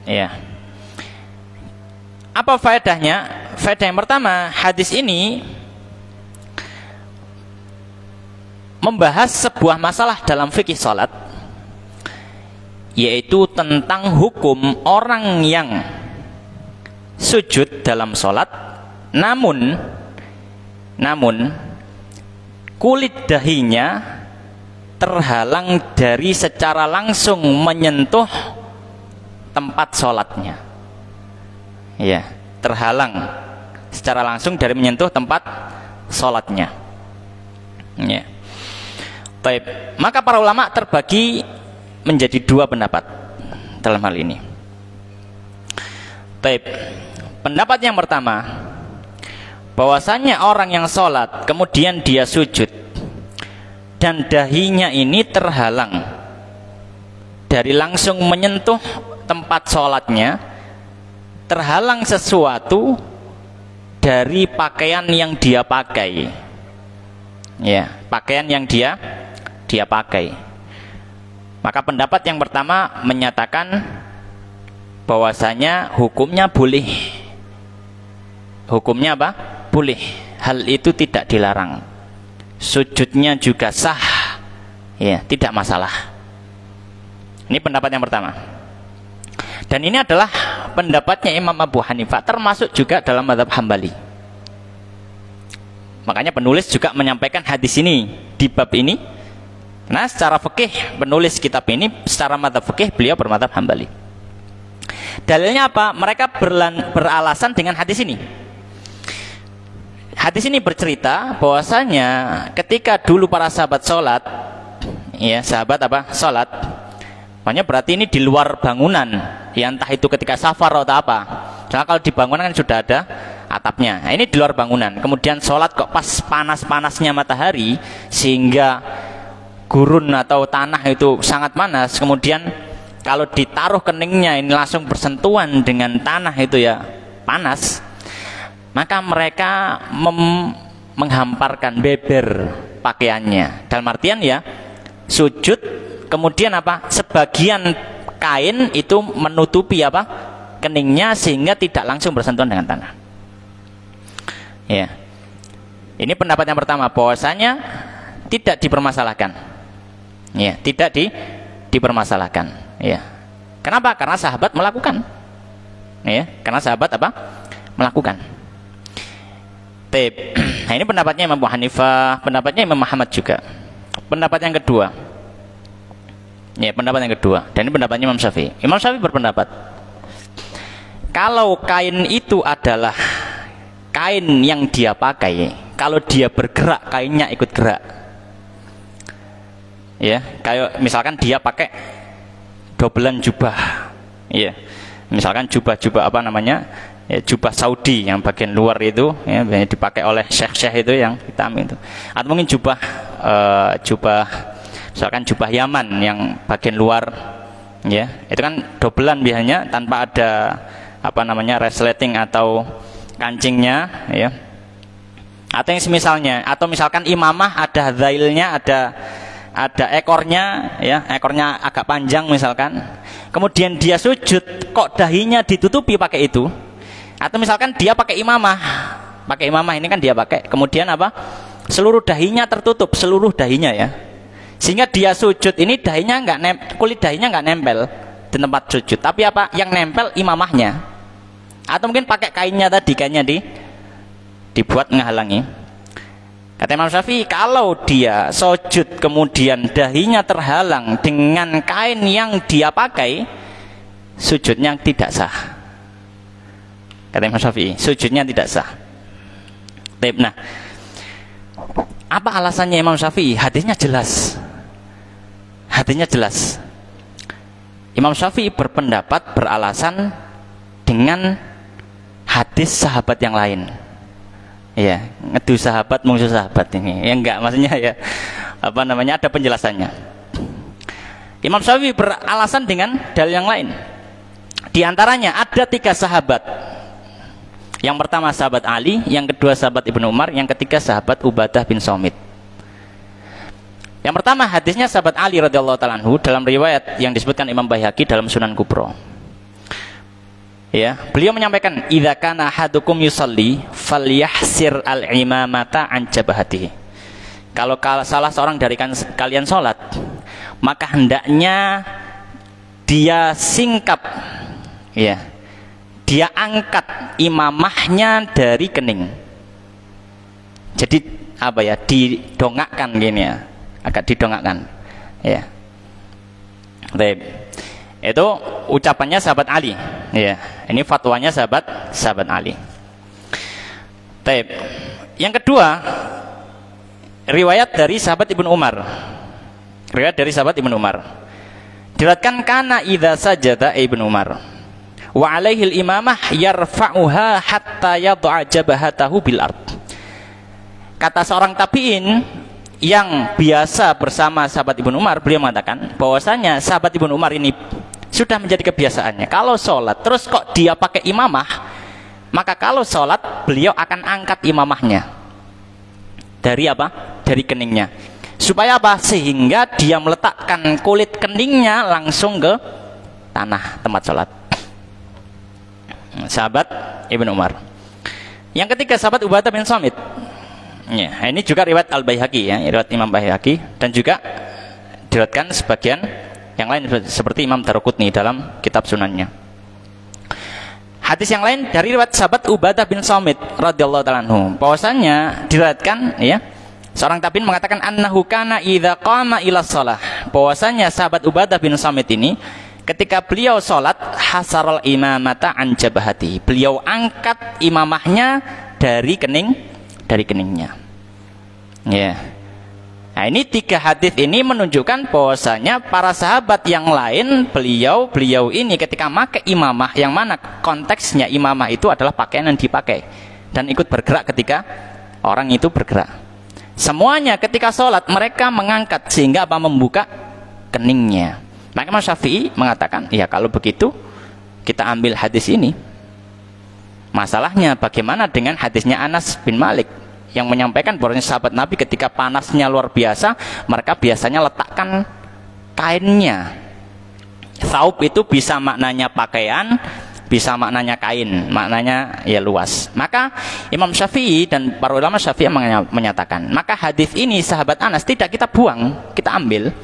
ya. Apa faedahnya? Faedah yang pertama, hadis ini membahas sebuah masalah dalam fikih salat, yaitu tentang hukum orang yang sujud dalam salat, namun kulit dahinya terhalang dari secara langsung menyentuh tempat salatnya, ya, terhalang secara langsung dari menyentuh tempat sholatnya, ya. Baik, maka para ulama terbagi menjadi dua pendapat dalam hal ini. Baik, pendapat yang pertama, bahwasanya orang yang sholat kemudian dia sujud dan dahinya ini terhalang dari langsung menyentuh tempat sholatnya, terhalang sesuatu dari pakaian yang dia pakai, ya, pakaian yang dia pakai. Maka pendapat yang pertama menyatakan bahwasanya hukumnya boleh. Hukumnya apa? Boleh. Hal itu tidak dilarang. Sujudnya juga sah, ya, tidak masalah. Ini pendapat yang pertama. Dan ini adalah pendapatnya Imam Abu Hanifah, termasuk juga dalam mazhab Hambali. Makanya penulis juga menyampaikan hadis ini di bab ini. Nah, secara fikih penulis kitab ini, secara mazhab fikih beliau bermazhab Hambali. Dalilnya apa? Mereka beralasan dengan hadis ini. Hadis ini bercerita bahwasanya ketika dulu para sahabat sholat, ya, sahabat apa? Sholat. Makanya berarti ini di luar bangunan, ya, entah itu ketika safar atau apa. Karena kalau di bangunan kan sudah ada atapnya. Nah, ini di luar bangunan. Kemudian sholat kok pas panas-panasnya matahari, sehingga gurun atau tanah itu sangat panas. Kemudian kalau ditaruh keningnya ini langsung bersentuhan dengan tanah itu, ya, panas. Maka mereka menghamparkan, beber pakaiannya. Dalam artian ya sujud, kemudian apa? Sebagian kain itu menutupi apa? Keningnya sehingga tidak langsung bersentuhan dengan tanah. Ya. Ini pendapat yang pertama, bahwasanya tidak dipermasalahkan. Ya, tidak dipermasalahkan. Ya. Kenapa? Karena sahabat melakukan. Ya, karena sahabat apa? Melakukan. Nah, ini pendapatnya Imam Abu Hanifah, pendapatnya Imam Muhammad juga. Pendapat yang kedua. Ya, pendapat yang kedua. Dan ini pendapatnya Imam Syafi'i. Imam Syafi'i berpendapat, kalau kain itu adalah kain yang dia pakai, kalau dia bergerak, kainnya ikut gerak. Ya, kayak misalkan dia pakai dobelan jubah. Ya. Misalkan jubah-jubah apa namanya? Ya, jubah Saudi yang bagian luar itu ya, dipakai oleh syekh-syekh itu yang hitam itu. Atau mungkin jubah misalkan jubah Yaman yang bagian luar ya, itu kan dobelan biasanya tanpa ada apa namanya resleting atau kancingnya ya. Atau yang semisalnya, atau misalkan imamah ada zailnya, ada ekornya ya, ekornya agak panjang misalkan. Kemudian dia sujud kok dahinya ditutupi pakai itu. Atau misalkan dia pakai imamah ini kan dia pakai, kemudian apa? Seluruh dahinya tertutup, seluruh dahinya ya. Sehingga dia sujud ini dahinya kulit dahinya nggak nempel di tempat sujud, tapi apa? Yang nempel imamahnya. Atau mungkin pakai kainnya tadi, kainnya dibuat menghalangi. Kata Imam Syafi'i, kalau dia sujud kemudian dahinya terhalang dengan kain yang dia pakai, sujudnya tidak sah. Kata Imam Syafi'i, sujudnya tidak sah. Nah, apa alasannya Imam Syafi'i? Hadisnya jelas. Hadisnya jelas. Imam Syafi'i berpendapat, beralasan dengan hadis sahabat yang lain. Ya, ngedu sahabat, musuh sahabat ini. Ya enggak, maksudnya ya apa namanya, ada penjelasannya. Imam Syafi'i beralasan dengan dalil yang lain. Di antaranya ada 3 sahabat. Yang pertama sahabat Ali, yang kedua sahabat Ibnu Umar, yang ketiga sahabat Ubadah bin Somit. Yang pertama hadisnya sahabat Ali radhiyallahu ta'ala anhu dalam riwayat yang disebutkan Imam Baihaqi dalam Sunan Kubra. Ya, beliau menyampaikan, idza kana ahadukum yusalli falyahsir al-imamata an jabhatihi. Kalau salah seorang dari kalian salat, maka hendaknya dia singkap ya, dia angkat imamahnya dari kening. Jadi apa ya, didongakkan gini ya, agak didongakkan ya. Baik. Itu ucapannya sahabat Ali ya. Ini fatwanya sahabat Ali. Baik. Yang kedua, riwayat dari sahabat Ibnu Umar. Riwayat dari sahabat Ibnu Umar. Diriwayatkan kana idza sajada Ibnu Umar wa alaihi al-imamah yarfa'uha hatta yad'a jabhatahu bil ard. Kata seorang tabi'in yang biasa bersama sahabat Ibnu Umar, beliau mengatakan bahwasanya sahabat Ibnu Umar ini sudah menjadi kebiasaannya, kalau sholat terus kok dia pakai imamah, maka kalau sholat beliau akan angkat imamahnya dari apa? Dari keningnya. Supaya apa? Sehingga dia meletakkan kulit keningnya langsung ke tanah tempat sholat. Sahabat Ibnu Umar. Yang ketiga sahabat Ubadah bin Somit. Ya, ini juga riwayat Al-Baihaqi ya, riwayat Imam Baihaqi, dan juga diriwayatkan sebagian yang lain seperti Imam Daruqutni dalam kitab sunannya. Hadis yang lain dari riwayat sahabat Ubadah bin Somit radhiyallahu ta'ala anhu, bahwasanya diriwayatkan ya, seorang tabi'in mengatakan annahu kana idza qama ila shalah, bahwasanya sahabat Ubadah bin Somit ini ketika beliau sholat hasaral imamata an jabhati, beliau angkat imamahnya dari keningnya ya. Nah, ini 3 hadis ini menunjukkan bahwasanya para sahabat yang lain, beliau ini ketika pakai imamah, yang mana konteksnya imamah itu adalah pakaian yang dipakai dan ikut bergerak ketika orang itu bergerak. Semuanya ketika sholat mereka mengangkat sehingga apa? Membuka keningnya. Maka Imam Syafi'i mengatakan, ya kalau begitu kita ambil hadis ini. Masalahnya bagaimana dengan hadisnya Anas bin Malik yang menyampaikan bahwa sahabat Nabi ketika panasnya luar biasa, mereka biasanya letakkan kainnya. Saub itu bisa maknanya pakaian, bisa maknanya kain, maknanya ya luas. Maka Imam Syafi'i dan para ulama Syafi'i menyatakan, maka hadis ini sahabat Anas tidak kita buang, kita ambil.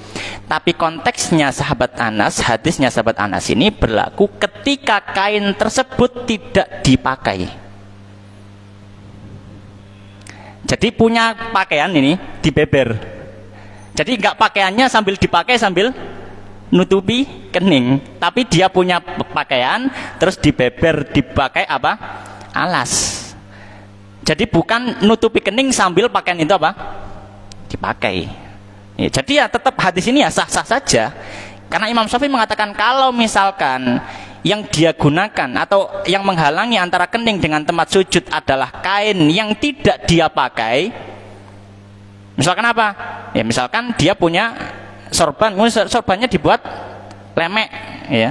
Tapi konteksnya sahabat Anas, hadisnya sahabat Anas ini berlaku ketika kain tersebut tidak dipakai. Jadi punya pakaian ini dibeber. Jadi enggak pakaiannya sambil dipakai sambil nutupi kening, tapi dia punya pakaian terus dibeber, dipakai apa? Alas. Jadi bukan nutupi kening sambil pakaian itu apa? Dipakai. Ya, jadi ya tetap hadis ini ya sah-sah saja. Karena Imam Syafi'i mengatakan kalau misalkan yang dia gunakan atau yang menghalangi antara kening dengan tempat sujud adalah kain yang tidak dia pakai. Misalkan apa? Ya misalkan dia punya sorbannya dibuat lemek, ya.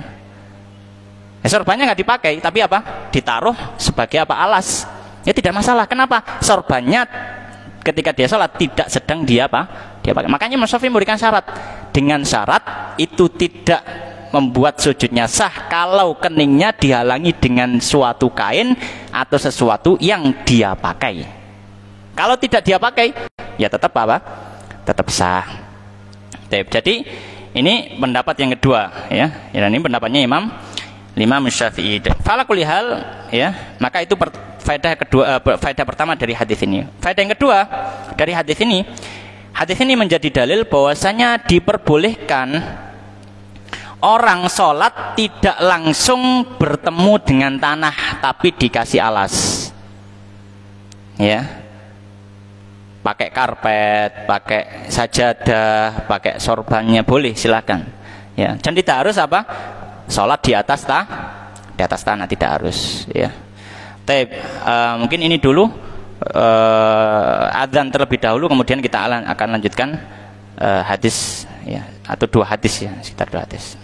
Sorbannya nggak dipakai, tapi apa? Ditaruh sebagai apa? Alas. Ya tidak masalah. Kenapa? Sorbannya ketika dia sholat tidak sedang dia apa? Dia pakai. Makanya Imam Syafi'i memberikan syarat. Dengan syarat itu tidak membuat sujudnya sah kalau keningnya dihalangi dengan suatu kain atau sesuatu yang dia pakai. Kalau tidak dia pakai, ya tetap apa? Tetap sah. Jadi ini pendapat yang kedua, ya. Ini pendapatnya Imam Syafi'i. Fala kulli hal, ya. Maka itu faedah kedua, faedah pertama dari hadis ini. Faedah yang kedua dari hadis ini menjadi dalil bahwasanya diperbolehkan orang sholat tidak langsung bertemu dengan tanah, tapi dikasih alas, ya. Pakai karpet, pakai sajadah, pakai sorbannya boleh, silakan. Ya, dan tidak harus apa? Sholat di atas tanah, tidak harus. Ya. Mungkin ini dulu adzan terlebih dahulu, kemudian kita akan lanjutkan hadis, ya, atau dua hadis, ya, sekitar dua hadis.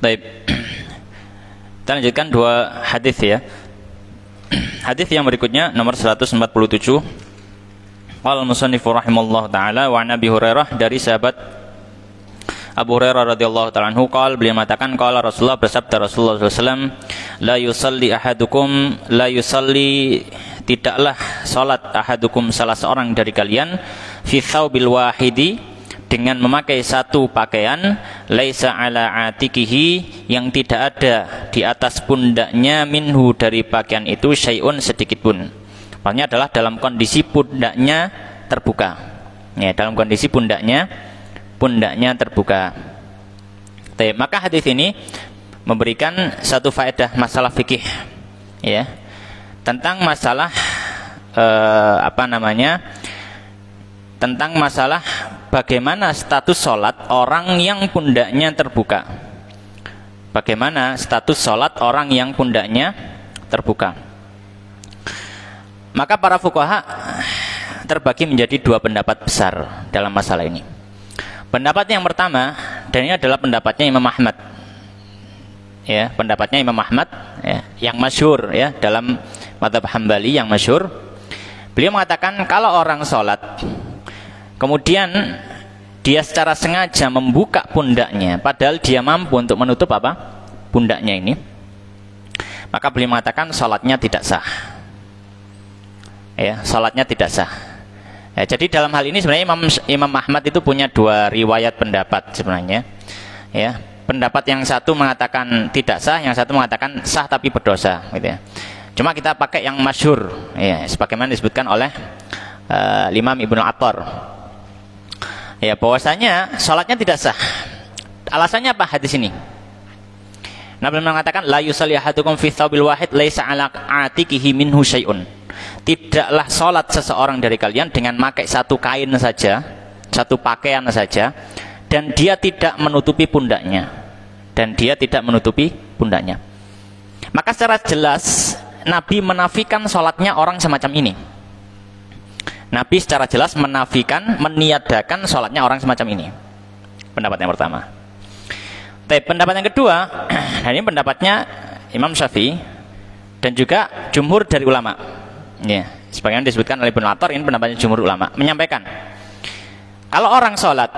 Baik. Kita lanjutkan dua hadis ya. Hadis yang berikutnya nomor 147. Qala al-musannif rahimallahu taala wa Nabi Hurairah, dari sahabat Abu Hurairah radhiyallahu taala anhu, qala, beliau mengatakan, qala Rasulullah, bersabda Rasulullah sallallahu alaihi wasallam, la yusalli ahadukum, la yusalli, tidaklah salat ahadukum, salah seorang dari kalian, fi thawbil wahidi, dengan memakai satu pakaian, laisa ala atikihi, yang tidak ada di atas pundaknya, minhu, dari pakaian itu, syai'un, sedikit pun. Maksudnya adalah dalam kondisi pundaknya terbuka. Ya, dalam kondisi pundaknya terbuka. Maka hadis ini memberikan satu faedah masalah fikih, ya, tentang masalah tentang masalah bagaimana status sholat orang yang pundaknya terbuka. Bagaimana status sholat orang yang pundaknya terbuka. Maka para fuqaha terbagi menjadi dua pendapat besar dalam masalah ini. Pendapat yang pertama, dan ini adalah pendapatnya Imam Ahmad, ya, pendapatnya Imam Ahmad, ya, yang masyhur, ya, dalam mazhab Hambali yang masyhur. Beliau mengatakan kalau orang sholat kemudian dia secara sengaja membuka pundaknya padahal dia mampu untuk menutup pundaknya ini, maka beliau mengatakan sholatnya tidak sah. Ya, sholatnya tidak sah. Ya, jadi dalam hal ini sebenarnya Imam Ahmad itu punya dua riwayat pendapat sebenarnya. Ya, pendapat yang satu mengatakan tidak sah, yang satu mengatakan sah tapi berdosa, gitu ya. Cuma kita pakai yang masyhur, ya, sebagaimana disebutkan oleh Imam Ibnu Atthar. Ya, bahwasanya sholatnya tidak sah. Alasannya apa hadis ini? Nabi mengatakan la yusalli ahadukum fi thawbil wahid laisa ala atikihi minhu syai'un. Tidaklah sholat seseorang dari kalian dengan memakai satu kain saja, satu pakaian saja, dan dia tidak menutupi pundaknya. Maka secara jelas Nabi menafikan sholatnya orang semacam ini. Nabi secara jelas menafikan, meniadakan sholatnya orang semacam ini. Pendapat yang pertama. Tapi pendapat yang kedua, ini pendapatnya Imam Syafi'i dan juga jumhur dari ulama. Ya, sebagaimana disebutkan oleh Ibnu Atthar, ini pendapatnya jumhur ulama, menyampaikan kalau orang sholat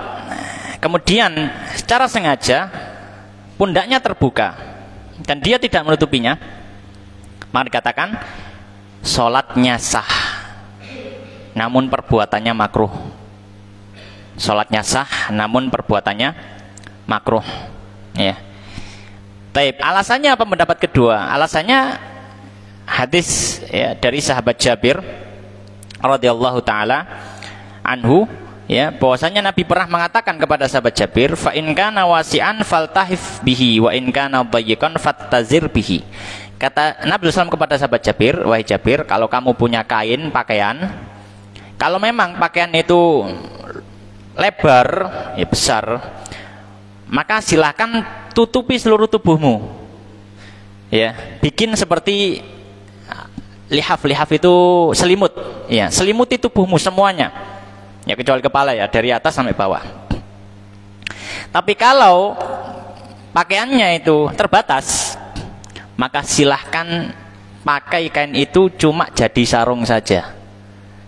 kemudian secara sengaja pundaknya terbuka dan dia tidak menutupinya, maka dikatakan sholatnya sah, namun perbuatannya makruh. Sholatnya sah, namun perbuatannya makruh. Ya. Taib. Alasannya apa pendapat kedua? Alasannya hadis, ya, dari sahabat Jabir radhiyallahu taala anhu, ya, bahwasanya Nabi pernah mengatakan kepada sahabat Jabir, fa in kana wasi'an faltahif bihi wa in kana dayyiqan fattazir bihi. Kata Nabi SAW kepada sahabat Jabir, wahai Jabir, kalau kamu punya kain pakaian, kalau memang pakaian itu lebar, ya, besar, maka silakan tutupi seluruh tubuhmu, ya, bikin seperti lihaf itu selimut, ya, selimuti tubuhmu semuanya, ya, kecuali kepala, ya, dari atas sampai bawah. Tapi kalau pakaiannya itu terbatas, maka silahkan pakai kain itu cuma jadi sarung saja.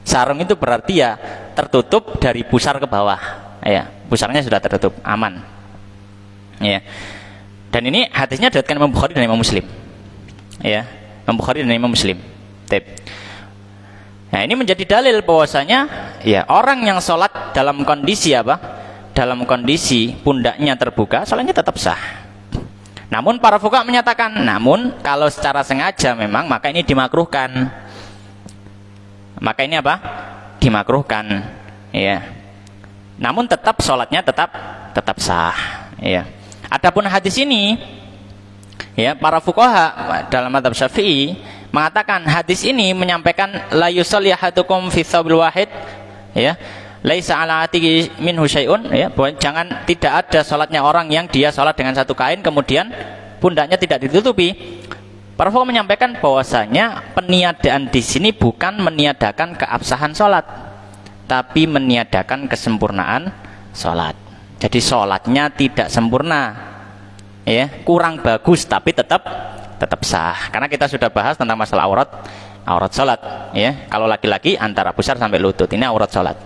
Sarung itu berarti ya tertutup dari pusar ke bawah, ya, pusarnya sudah tertutup, aman, ya. Dan ini hadisnya diriwayatkan Imam Bukhari dan Imam Muslim, ya, Imam Bukhari dan Imam Muslim. Nah, ini menjadi dalil bahwasanya, ya, orang yang sholat dalam kondisi apa? Dalam kondisi pundaknya terbuka, sholatnya tetap sah. Namun para fuqaha menyatakan, namun kalau secara sengaja memang, maka ini dimakruhkan. Maka ini apa? Dimakruhkan, ya. Namun tetap sholatnya tetap sah, ya. Adapun hadis ini, ya, para fuqaha dalam mazhab Syafi'i mengatakan hadis ini menyampaikan la yusalli ahadukum fi thawbil wahid, ya, laisa ala atihi minhu syai'un, ya, jangan, tidak ada salatnya orang yang dia salat dengan satu kain kemudian pundaknya tidak ditutupi. Para fuqaha menyampaikan bahwasanya peniadaan di sini bukan meniadakan keabsahan salat, tapi meniadakan kesempurnaan salat. Jadi salatnya tidak sempurna, ya, kurang bagus tapi tetap sah. Karena kita sudah bahas tentang masalah aurat salat, ya. Kalau laki-laki antara pusar sampai lutut, ini aurat salat.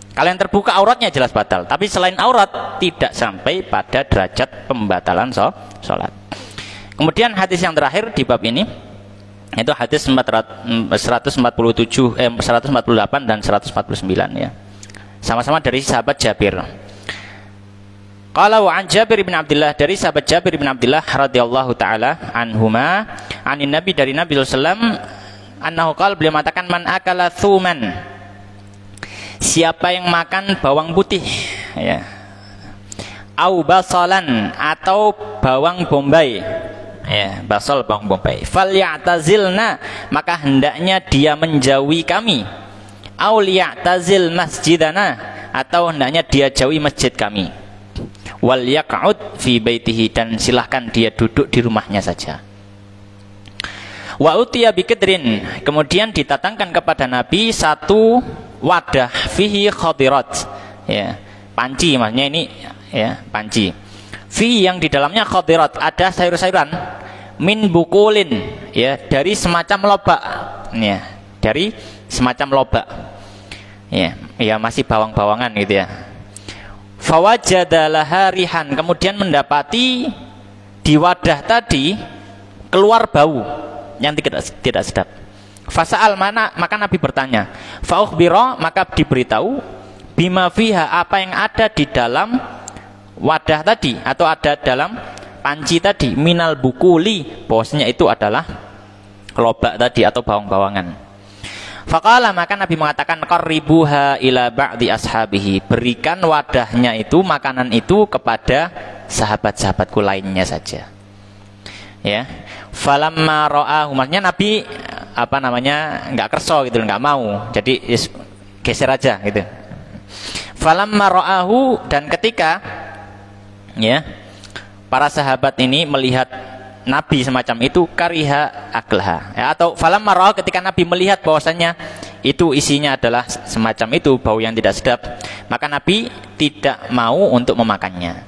Kalau yang terbuka auratnya jelas batal, tapi selain aurat tidak sampai pada derajat pembatalan salat. Kemudian hadis yang terakhir di bab ini itu hadis 148 dan 149, ya. Sama-sama dari sahabat Jabir. Qala wa an Jabir bin Abdullah, dari sahabat Jabir bin Abdullah radhiyallahu taala anhuma, anin Nabi, dari Nabi sallallahu alaihi wasallam, annahu qala, beliau mengatakan, man akala thuman, siapa yang makan bawang putih, ya, au basalan, atau bawang bombay, ya, basal bawang bombay, falyatazilna, maka hendaknya dia menjauhi kami, au liyatazil masjidana, atau hendaknya dia jauhi masjid kami, wal yaq'ud fi baitihi, dan silahkan dia duduk di rumahnya saja. Wa utiya bikidrin, kemudian didatangkan kepada Nabi satu wadah fihi khadirat, ya, panci, maksudnya ini, ya, panci. Fihi, yang di dalamnya khadirat, ada sayur-sayuran, min bukulin, ya, dari semacam lobak, ya, dari semacam lobak, ya, ya, masih bawang-bawangan gitu, ya. Fawajadalaha rihan, kemudian mendapati di wadah tadi keluar bau yang tidak sedap. Fasa'al, maka Nabi bertanya, faukhbira, maka diberitahu, bima fiha, apa yang ada di dalam wadah tadi atau ada dalam panci tadi, minal bukuli, bahwasanya itu adalah lobak tadi atau bawang-bawangan. Faqala, maka Nabi mengatakan, qarribuha ila ba'di ashabihi, berikan wadahnya itu, makanan itu kepada sahabat-sahabatku lainnya saja, ya. Falamma ra'ahu, maksudnya Nabi enggak kerso gitu, enggak mau, jadi geser aja gitu. Falamma ra'ahu, dan ketika, ya, para sahabat ini melihat Nabi semacam itu, kariha aklaha, ya, atau falamma ra'a, ketika Nabi melihat bahwasannya itu isinya adalah semacam itu, bau yang tidak sedap, maka Nabi tidak mau untuk memakannya.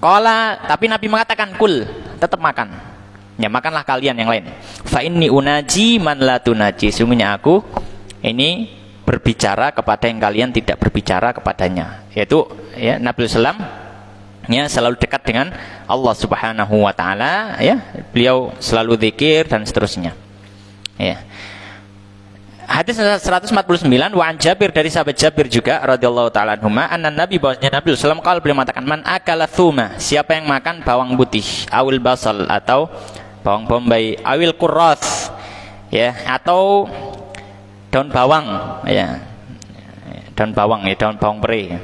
Qala, tapi Nabi mengatakan, kul, tetap makan, ya, makanlah kalian yang lain. Fa inni unaji man la tunaji, sungguhnya aku ini berbicara kepada yang kalian tidak berbicara kepadanya, yaitu, ya, Nabi sallam, ya, selalu dekat dengan Allah Subhanahu wa taala, ya, beliau selalu zikir dan seterusnya, ya. Hadis 149, wa an Jabir, dari sahabat Jabir juga radhiyallahu taala anhuma, anna Nabi, bahwasanya Nabi sallallahu alaihi wasallam, beliau mengatakan, man akala thuma, siapa yang makan bawang putih, awil basal, atau bawang bombay, awil qurrath, ya, atau daun bawang, ya, daun bawang, ya, daun bawang peri,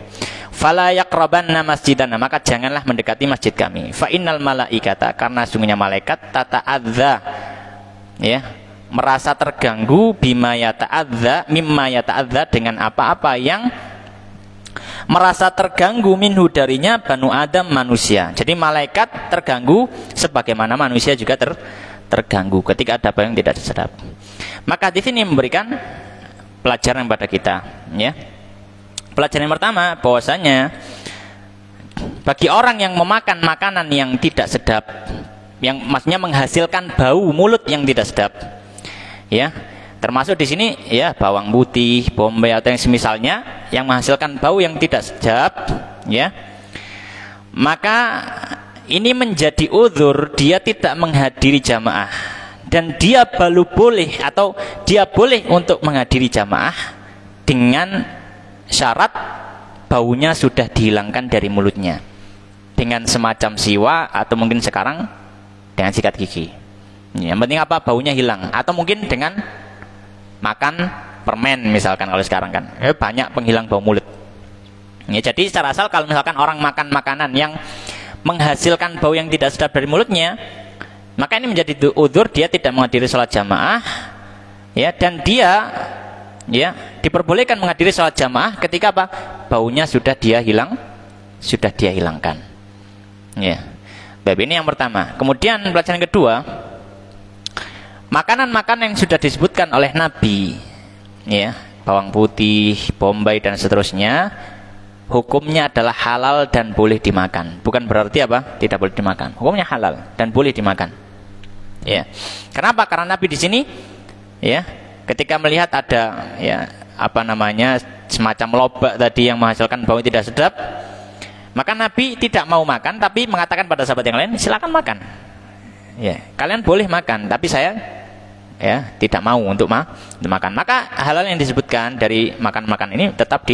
fala yaqrabanna masjidana, maka janganlah mendekati masjid kami. Fa innal malaikata, karena sungguhnya malaikat, tata'adza, ya, merasa terganggu, bima yata'adza, mimma yata'adza, dengan apa-apa yang merasa terganggu, minhu, darinya, banu Adam, manusia. Jadi malaikat terganggu sebagaimana manusia juga terganggu ketika ada apa yang tidak sedap. Maka di sini memberikan pelajaran kepada kita, ya. Pelajaran yang pertama, bahwasanya bagi orang yang memakan makanan yang tidak sedap, yang maksudnya menghasilkan bau mulut yang tidak sedap, ya, termasuk di sini, ya, bawang putih, bombay, atau yang semisalnya yang menghasilkan bau yang tidak sedap, ya, maka ini menjadi uzur, dia tidak menghadiri jamaah, dan dia baru boleh, atau dia boleh untuk menghadiri jamaah dengan syarat baunya sudah dihilangkan dari mulutnya dengan semacam siwak, atau mungkin sekarang dengan sikat gigi. Yang penting apa? Baunya hilang. Atau mungkin dengan makan permen misalkan, kalau sekarang kan banyak penghilang bau mulut, ya. Jadi secara asal kalau misalkan orang makan makanan yang menghasilkan bau yang tidak sedap dari mulutnya, maka ini menjadi udzur, dia tidak menghadiri sholat jamaah, ya, dan dia, ya, diperbolehkan menghadiri sholat jamaah ketika apa? Baunya sudah dia hilangkan, ya. Bab ini yang pertama. Kemudian pelajaran kedua, makanan-makanan yang sudah disebutkan oleh Nabi, ya, bawang putih, bombay, dan seterusnya, hukumnya adalah halal dan boleh dimakan. Bukan berarti apa? Tidak boleh dimakan. Hukumnya halal dan boleh dimakan. Ya. Kenapa? Karena Nabi di sini ya, ketika melihat ada ya apa namanya semacam lobak tadi yang menghasilkan bau tidak sedap, maka Nabi tidak mau makan tapi mengatakan pada sahabat yang lain, silakan makan. Ya, kalian boleh makan, tapi saya ya tidak mau untuk makan. Maka halal yang disebutkan dari makan-makan ini tetap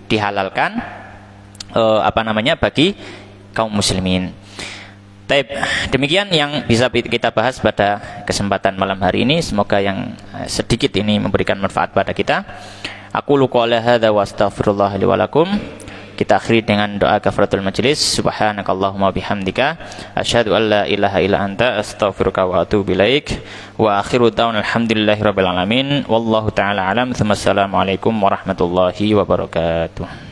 dihalalkan apa namanya bagi kaum muslimin. Taib, demikian yang bisa kita bahas pada kesempatan malam hari ini. Semoga yang sedikit ini memberikan manfaat pada kita. Aku qoula hadza wa astaghfirullah li wa lakum. Kita akhiri dengan doa kafaratul majlis. Subhanakallahumma bihamdika asyhadu an la ilaha illa anta astaghfiruka wa atubu ilaik. Wa akhiru da'wana alhamdulillahirabbil alamin. Wallahu taala alam. Assalamualaikum warahmatullahi wabarakatuh.